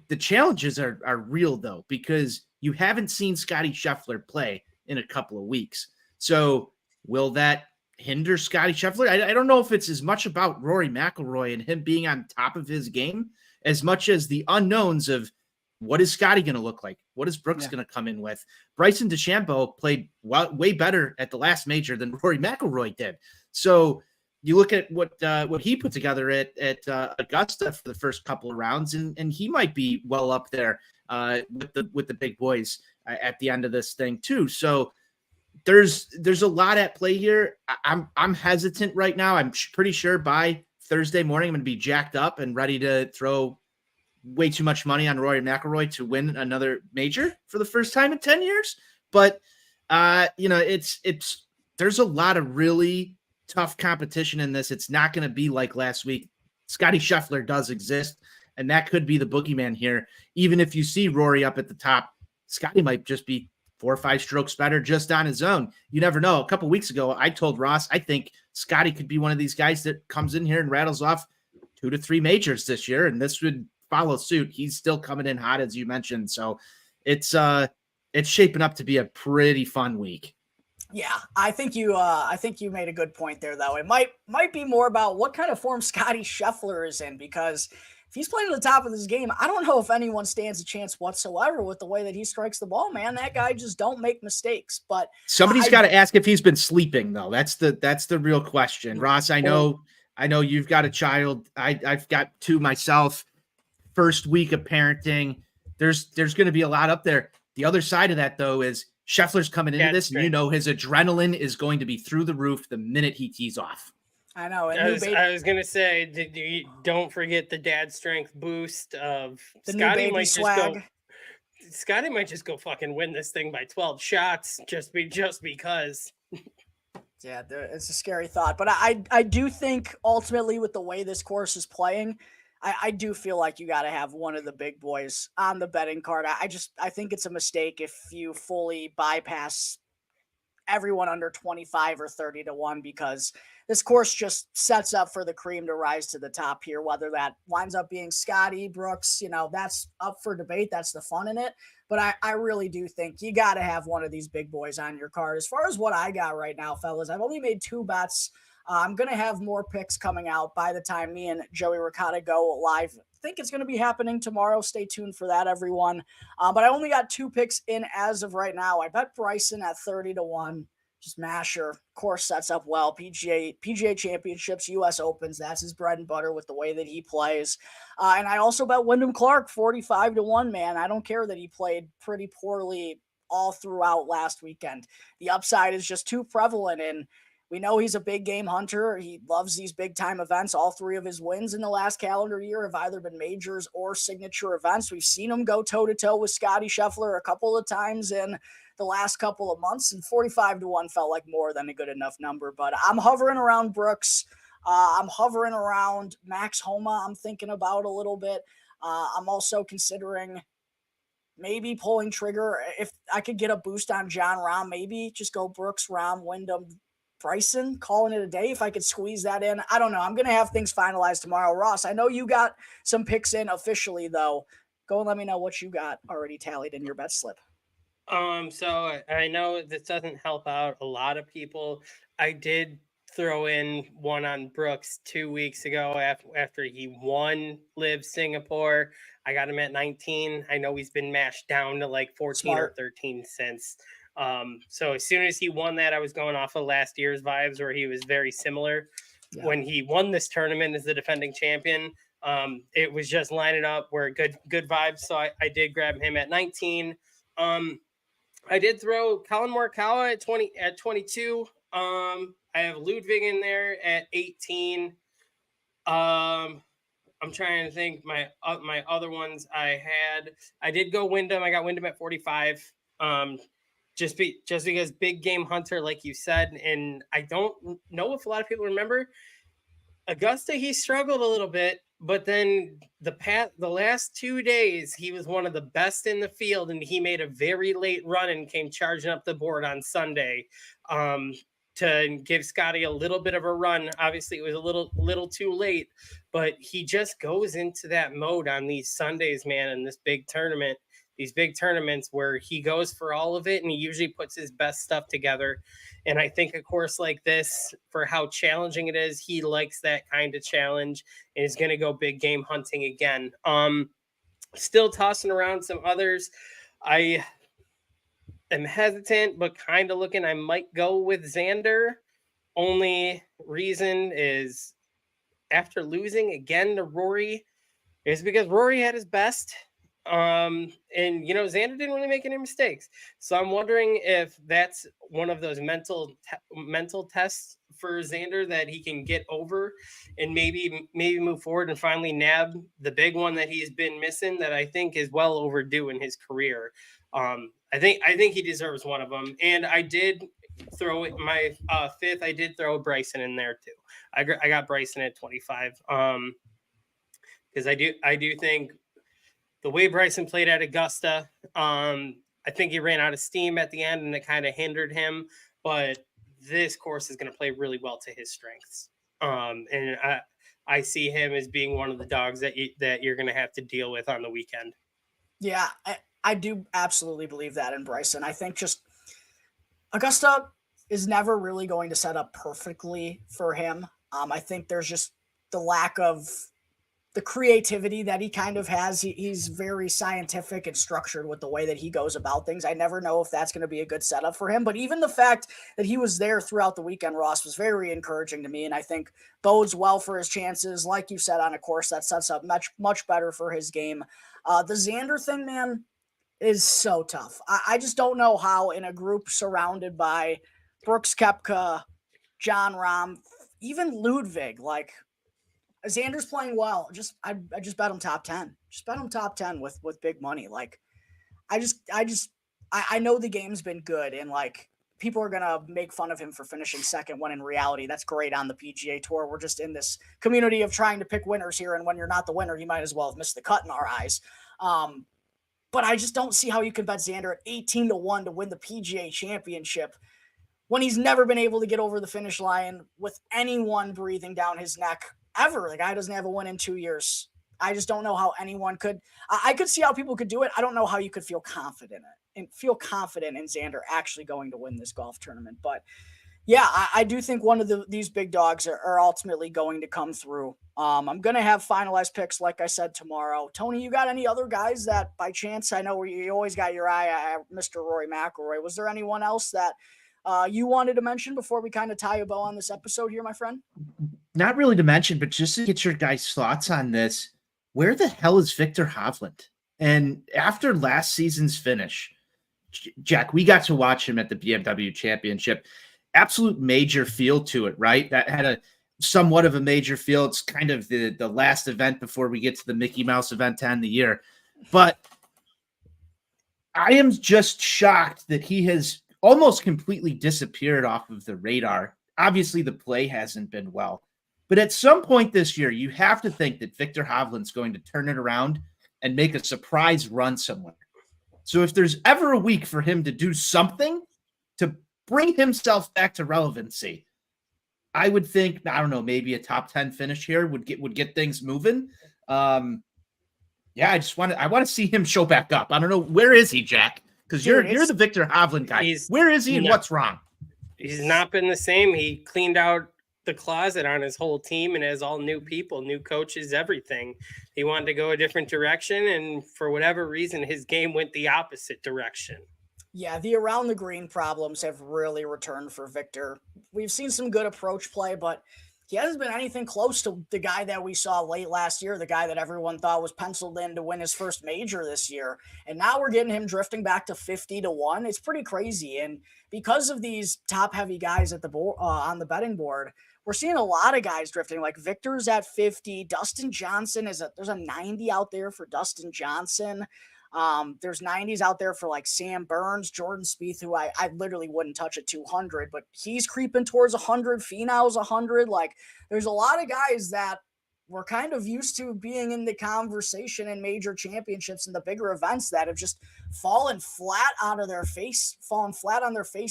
The challenges are real, though, because you haven't seen Scottie Scheffler play in a couple of weeks. So will that hinder Scottie Scheffler? I don't know if it's as much about Rory McIlroy and him being on top of his game as much as the unknowns of what is Scottie going to look like? What is Brooks going to come in with? Bryson DeChambeau played way better at the last major than Rory McIlroy did. So you look at what he put together at Augusta for the first couple of rounds, and he might be well up there with the big boys at the end of this thing too. So there's a lot at play here. I'm hesitant right now. I'm pretty sure by Thursday morning I'm going to be jacked up and ready to throw way too much money on Rory McIlroy to win another major for the first time in 10 years. But there's a lot of really tough competition in this. It's not going to be like last week. Scottie Scheffler does exist, and that could be the boogeyman here. Even if you see Rory up at the top, Scottie might just be 4 or 5 strokes better just on his own. You never know. A couple weeks ago, I told Ross, I think Scottie could be one of these guys that comes in here and rattles off 2 to 3 majors this year, and this would follow suit. He's still coming in hot, as you mentioned. So it's shaping up to be a pretty fun week. Yeah, I think you made a good point there, though. It might be more about what kind of form Scottie Scheffler is in, because if he's playing at the top of his game, I don't know if anyone stands a chance whatsoever with the way that he strikes the ball, man. That guy just don't make mistakes. But somebody's got to ask if he's been sleeping, though. That's the real question. Ross, I know you've got a child. I've got 2 myself. First week of parenting. There's going to be a lot up there. The other side of that, though, is Scheffler's coming into this, and his adrenaline is going to be through the roof the minute he tees off. I know. I was going to say, don't forget the dad strength boost of the Scottie might swag. Scottie might just go fucking win this thing by 12 shots just because. Yeah, it's a scary thought. But I do think ultimately with the way this course is playing, I do feel like you got to have one of the big boys on the betting card. I think it's a mistake if you fully bypass everyone under 25 or 30 to 1, because this course just sets up for the cream to rise to the top here. Whether that winds up being Scottie, Brooks, that's up for debate. That's the fun in it. But I really do think you got to have one of these big boys on your card. As far as what I got right now, fellas, I've only made 2 bets. I'm going to have more picks coming out by the time me and Joey Ricotta go live. I think it's going to be happening tomorrow. Stay tuned for that, everyone. But I only got 2 picks in as of right now. I bet Bryson at 30 to 1. Just masher. Course sets up well. PGA Championships, U.S. Opens. That's his bread and butter with the way that he plays. And I also bet Wyndham Clark 45 to 1, man. I don't care that he played pretty poorly all throughout last weekend. The upside is just too prevalent, and we know he's a big game hunter. He loves these big time events. All 3 of his wins in the last calendar year have either been majors or signature events. We've seen him go toe to toe with Scotty Scheffler a couple of times in the last couple of months, and 45-1 felt like more than a good enough number. But I'm hovering around Brooks. I'm hovering around Max Homa. I'm thinking about a little bit. I'm also considering maybe pulling trigger. If I could get a boost on Jon Rahm, maybe just go Brooks, Rahm, Wyndham, Bryson, calling it a day if I could squeeze that in. I don't know. I'm going to have things finalized tomorrow. Ross, I know you got some picks in officially, though. Go and let me know what you got already tallied in your bet slip. So I know this doesn't help out a lot of people. I did throw in one on Brooks 2 weeks ago after he won Live Singapore. I got him at 19. I know he's been mashed down to like 14 or 13 since. So as soon as he won that, I was going off of last year's vibes where he was very similar. Yeah. When he won this tournament as the defending champion, it was just lining up where good vibes. So I did grab him at 19. I did throw Colin Morikawa at 22. I have Ludwig in there at 18. I'm trying to think my other ones I did go Wyndham. I got Wyndham at 45. Just because big game hunter, like you said, and I don't know if a lot of people remember Augusta. He struggled a little bit, but then the last 2 days he was one of the best in the field, and he made a very late run and came charging up the board on Sunday to give Scotty a little bit of a run. Obviously, it was a little too late, but he just goes into that mode on these Sundays, man, in this big tournament. These big tournaments where he goes for all of it, and he usually puts his best stuff together. And I think a course like this, for how challenging it is, he likes that kind of challenge and is going to go big game hunting again. Still tossing around some others. I am hesitant, but kind of looking. I might go with Xander. Only reason is after losing again to Rory is because Rory had his best. And Xander didn't really make any mistakes, so I'm wondering if that's one of those mental tests for Xander that he can get over and maybe move forward and finally nab the big one that he's been missing, that I think is well overdue in his career. I think he deserves one of them, and I did throw it my fifth. I did throw Bryson in there too. I got Bryson at 25 because I do think the way Bryson played at Augusta, I think he ran out of steam at the end and it kind of hindered him. But this course is going to play really well to his strengths. And I see him as being one of the dogs that you're going to have to deal with on the weekend. Yeah, I do absolutely believe that in Bryson. I think just Augusta is never really going to set up perfectly for him. I think there's just the lack of the creativity that he kind of has. He's very scientific and structured with the way that he goes about things. I never know if that's going to be a good setup for him, but even the fact that he was there throughout the weekend, Ross, was very encouraging to me, and I think bodes well for his chances, like you said, on a course that sets up much better for his game. The Xander thing, man, is so tough. I just don't know how, in a group surrounded by Brooks Koepka, Jon Rahm, even Ludwig, like, Xander's playing well. I just bet him top 10. Just bet him top 10 with big money. Like, I know the game's been good, and like, people are gonna make fun of him for finishing second, when in reality that's great on the PGA Tour. We're just in this community of trying to pick winners here, and when you're not the winner, you might as well have missed the cut in our eyes. But I just don't see how you can bet Xander at 18-1 to win the PGA Championship when he's never been able to get over the finish line with anyone breathing down his neck ever. The guy doesn't have a win in 2 years. I just don't know how anyone could. I could see how people could do it. I don't know how you could feel confident in Xander actually going to win this golf tournament. But yeah, I do think one of these big dogs are ultimately going to come through. I'm going to have finalized picks, like I said, tomorrow. Tony, you got any other guys that by chance, I know you always got your eye at Mr. Rory McIlroy. Was there anyone else that you wanted to mention before we kind of tie a bow on this episode here, my friend? Not really to mention, but just to get your guys' thoughts on this. Where the hell is Victor Hovland? And after last season's finish, Jack, we got to watch him at the BMW Championship. Absolute major feel to it, right? That had a somewhat of a major feel. It's kind of the last event before we get to the Mickey Mouse event to end the year. But I am just shocked that he has almost completely disappeared off of the radar. Obviously, the play hasn't been well. But at some point this year, you have to think that Viktor Hovland's going to turn it around and make a surprise run somewhere. So if there's ever a week for him to do something to bring himself back to relevancy, I would think, I don't know, maybe a top 10 finish here would get things moving. I want to see him show back up. I don't know, where is he, Jack? Because you're the Viktor Hovland guy. Where is he and what's wrong? He's not been the same. He cleaned out the closet on his whole team and has all new people, new coaches, everything. He wanted to go a different direction, and for whatever reason, his game went the opposite direction. Yeah, the around the green problems have really returned for Viktor. We've seen some good approach play, but he hasn't been anything close to the guy that we saw late last year, the guy that everyone thought was penciled in to win his first major this year. And now we're getting him drifting back to 50-1. It's pretty crazy. And because of these top-heavy guys at the board, on the betting board, we're seeing a lot of guys drifting. Like Viktor's at 50. Dustin Johnson there's a 90 out there for Dustin Johnson. There's 90s out there for like Sam Burns, Jordan Spieth, who I literally wouldn't touch at 200, but he's creeping towards 100. Finau's 100. Like there's a lot of guys that we're kind of used to being in the conversation in major championships and the bigger events that have just fallen flat on their face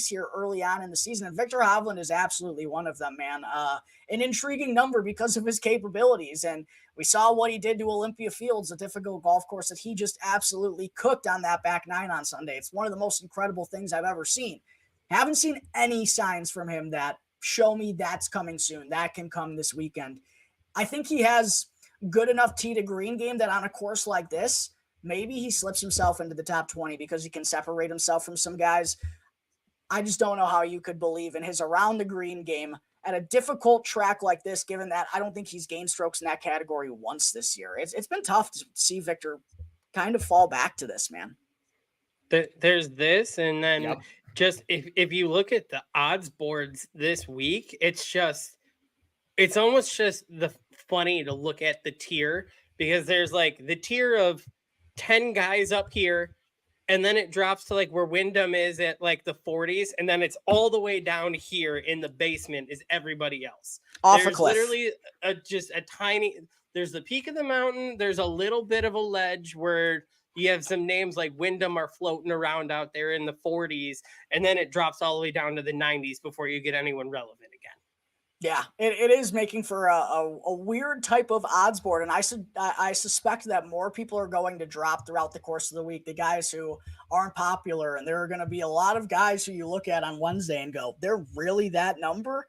here early on in the season. And Viktor Hovland is absolutely one of them, man. An intriguing number because of his capabilities. And we saw what he did to Olympia Fields, a difficult golf course that he just absolutely cooked on that back nine on Sunday. It's one of the most incredible things I've ever seen. Haven't seen any signs from him that show me that's coming soon. That can come this weekend. I think he has good enough tee to green game that on a course like this, maybe he slips himself into the top 20 because he can separate himself from some guys. I just don't know how you could believe in his around the green game at a difficult track like this, given that I don't think he's gained strokes in that category once this year. It's been tough to see Viktor kind of fall back to this, man. There's this, and then just if you look at the odds boards this week, it's almost just funny to look at the tier, because there's like the tier of 10 guys up here, and then it drops to like where Wyndham is at like the 40s, and then it's all the way down here in the basement is everybody else. Off a cliff. Literally just a tiny, there's the peak of the mountain, there's a little bit of a ledge where you have some names like Wyndham are floating around out there in the 40s, and then it drops all the way down to the 90s before you get anyone relevant again. Yeah, it is making for a weird type of odds board, and I suspect that more people are going to drop throughout the course of the week, the guys who aren't popular, and there are going to be a lot of guys who you look at on Wednesday and go, they're really that number?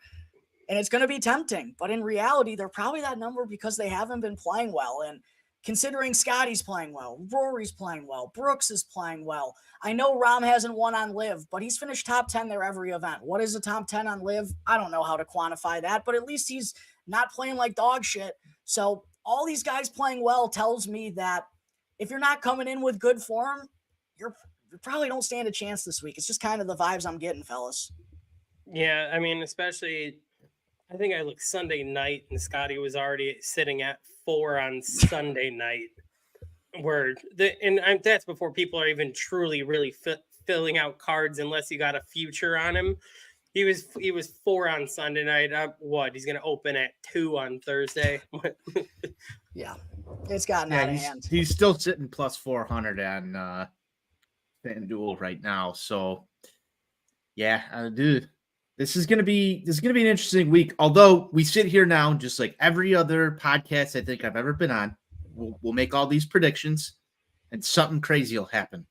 And it's going to be tempting, but in reality, they're probably that number because they haven't been playing well, and considering Scotty's playing well, Rory's playing well, Brooks is playing well. I know Rahm hasn't won on LIV, but he's finished top 10 there every event. What is a top 10 on LIV? I don't know how to quantify that, but at least he's not playing like dog shit. So all these guys playing well tells me that if you're not coming in with good form, you probably don't stand a chance this week. It's just kind of the vibes I'm getting, fellas. Yeah, I mean, especially, I think I looked Sunday night and Scotty was already sitting at 4 on Sunday night. That's before people are even truly really filling out cards unless you got a future on him. He was 4 on Sunday night. He's going to open at 2 on Thursday. Yeah, it's gotten out of hand. He's still sitting plus 400 on FanDuel right now. So yeah, dude. This is gonna be an interesting week. Although we sit here now, just like every other podcast I think I've ever been on, we'll make all these predictions, and something crazy will happen,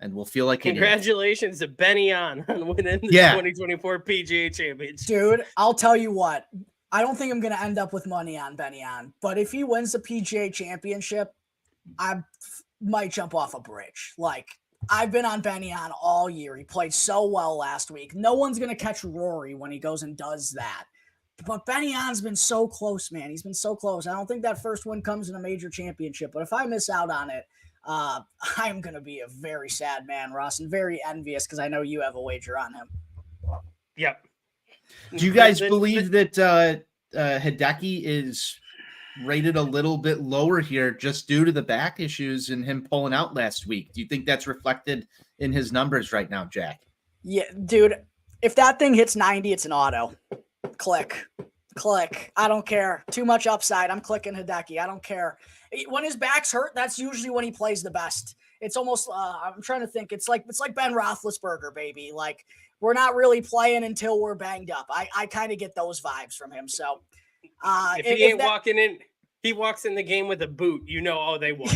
and we'll feel like congratulations to Benny on winning the 2024 PGA Championship. Dude, I'll tell you what. I don't think I'm gonna end up with money on Benny on, but if he wins the PGA Championship, I might jump off a bridge. Like, I've been on Benny on all year. He played so well last week. No one's going to catch Rory when he goes and does that. But Benny on's been so close, man. He's been so close. I don't think that first win comes in a major championship, but if I miss out on it, I'm going to be a very sad man, Ross, and very envious because I know you have a wager on him. Yep. Do you guys believe that Hideki is rated a little bit lower here just due to the back issues and him pulling out last week? Do you think that's reflected in his numbers right now, Jack? Yeah, dude, if that thing hits 90, it's an auto. Click. I don't care. Too much upside. I'm clicking Hideki. I don't care. When his back's hurt, that's usually when he plays the best. It's almost, I'm trying to think. It's like Ben Roethlisberger, baby. Like, we're not really playing until we're banged up. I kind of get those vibes from him. So if he ain't walking in, he walks in the game with a boot, oh, they won.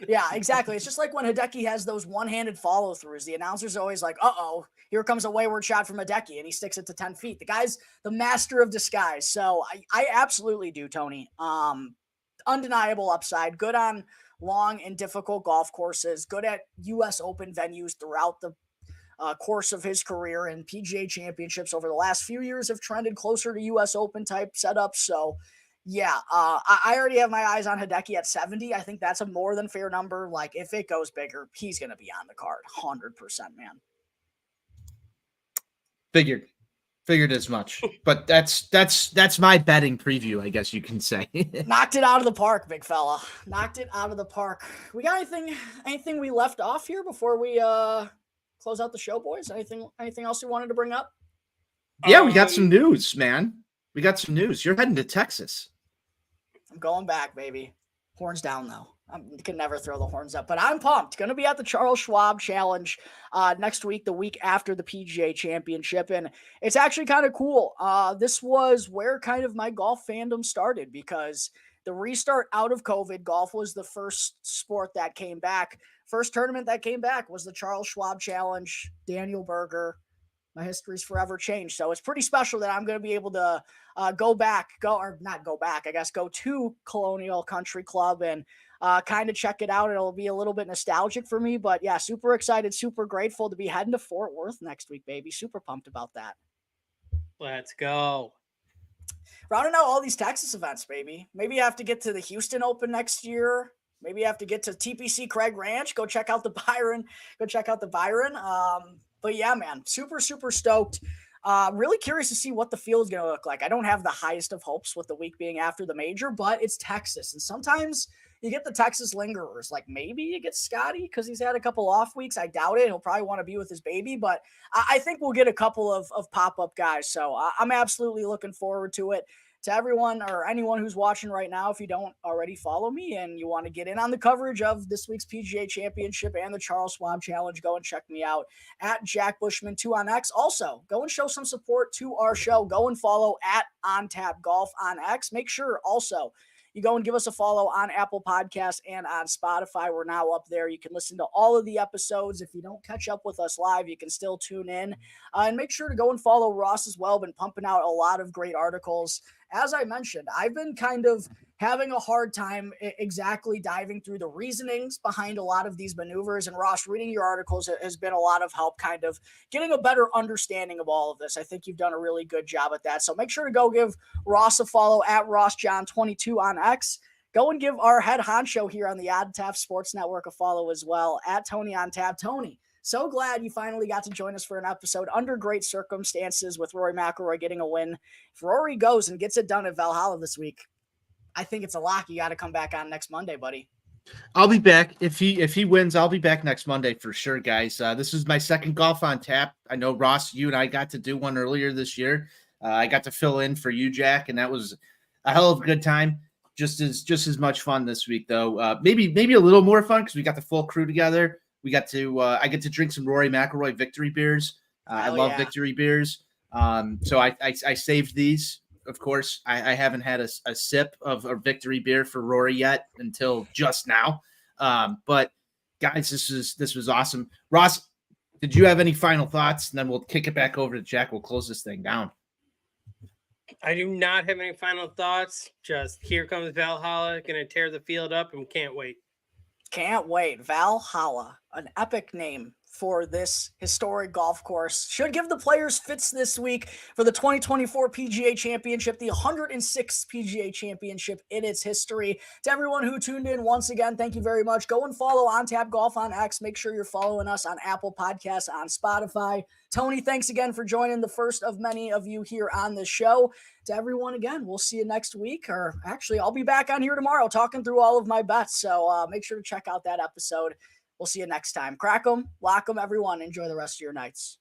Yeah, exactly. It's just like when Hideki has those one-handed follow-throughs. The announcer's always like, uh-oh, here comes a wayward shot from Hideki, and he sticks it to 10 feet. The guy's the master of disguise. So I absolutely do, Tony. Undeniable upside. Good on long and difficult golf courses. Good at U.S. Open venues throughout the course of his career, and PGA Championships over the last few years have trended closer to U.S. Open type setups. So, yeah, I already have my eyes on Hideki at 70. I think that's a more than fair number. Like, if it goes bigger, he's going to be on the card. 100%, man. Figured as much. But that's my betting preview, I guess you can say. Knocked it out of the park, big fella. Knocked it out of the park. We got anything we left off here before we close out the show, boys? Anything else you wanted to bring up? Yeah, we got some news, man. We got some news. You're heading to Texas. I'm going back, baby. Horns down, though. I can never throw the horns up, but I'm pumped. Going to be at the Charles Schwab Challenge next week, the week after the PGA Championship, and it's actually kind of cool. This was where kind of my golf fandom started, because the restart out of COVID, golf was the first sport that came back. First tournament that came back was the Charles Schwab Challenge, Daniel Berger. My history's forever changed. So it's pretty special that I'm going to be able to go to Colonial Country Club and kind of check it out. It'll be a little bit nostalgic for me, but yeah, super excited, super grateful to be heading to Fort Worth next week, baby. Super pumped about that. Let's go. Rounding out all these Texas events, baby. Maybe you have to get to the Houston Open next year. Maybe you have to get to TPC Craig Ranch. Go check out the Byron. But yeah, man, super, super stoked. Really curious to see what the field is going to look like. I don't have the highest of hopes with the week being after the major, but it's Texas. And sometimes you get the Texas lingerers. Like, maybe you get Scotty because he's had a couple off weeks. I doubt it. He'll probably want to be with his baby, but I think we'll get a couple of pop-up guys. So I'm absolutely looking forward to it. To everyone or anyone who's watching right now, if you don't already follow me and you want to get in on the coverage of this week's PGA Championship and the Charles Schwab Challenge, go and check me out at Jack Bushman 2 on X. Also, go and show some support to our show. Go and follow at On Tap Golf on X. Make sure also you go and give us a follow on Apple Podcasts and on Spotify. We're now up there. You can listen to all of the episodes. If you don't catch up with us live, you can still tune in. And make sure to go and follow Ross as well. Been pumping out a lot of great articles. As I mentioned, I've been kind of having a hard time exactly diving through the reasonings behind a lot of these maneuvers. And Ross, reading your articles has been a lot of help kind of getting a better understanding of all of this. I think you've done a really good job at that. So make sure to go give Ross a follow at RossJohn22 on X. Go and give our head honcho here on the On Tap Sports Network a follow as well at Tony on Tap. Tony, so glad you finally got to join us for an episode under great circumstances with Rory McIlroy getting a win. If Rory goes and gets it done at Valhalla this week, I think it's a lock. You got to come back on next Monday, buddy. I'll be back. If he wins, I'll be back next Monday for sure, guys. This is my second Golf on Tap. I know, Ross, you and I got to do one earlier this year. I got to fill in for you, Jack, and that was a hell of a good time. Just as much fun this week, though. Maybe a little more fun because we got the full crew together. We got to I get to drink some Rory McIlroy victory beers. I love victory beers. So I saved these. Of course, I haven't had a sip of a victory beer for Rory yet until just now. But guys, this was awesome. Ross, did you have any final thoughts? And then we'll kick it back over to Jack. We'll close this thing down. I do not have any final thoughts. Just here comes Valhalla, going to tear the field up and can't wait. Can't wait. Valhalla, an epic name for this historic golf course. Should give the players fits this week for the 2024 PGA Championship, the 106th PGA Championship in its history. To everyone who tuned in once again, thank you very much. Go and follow On Tap Golf on X. Make sure you're following us on Apple Podcasts, on Spotify. Tony, thanks again for joining the first of many of you here on the show. To everyone, again, we'll see you next week. Or actually, I'll be back on here tomorrow talking through all of my bets. So make sure to check out that episode. We'll see you next time. Crack 'em, lock 'em, everyone. Enjoy the rest of your nights.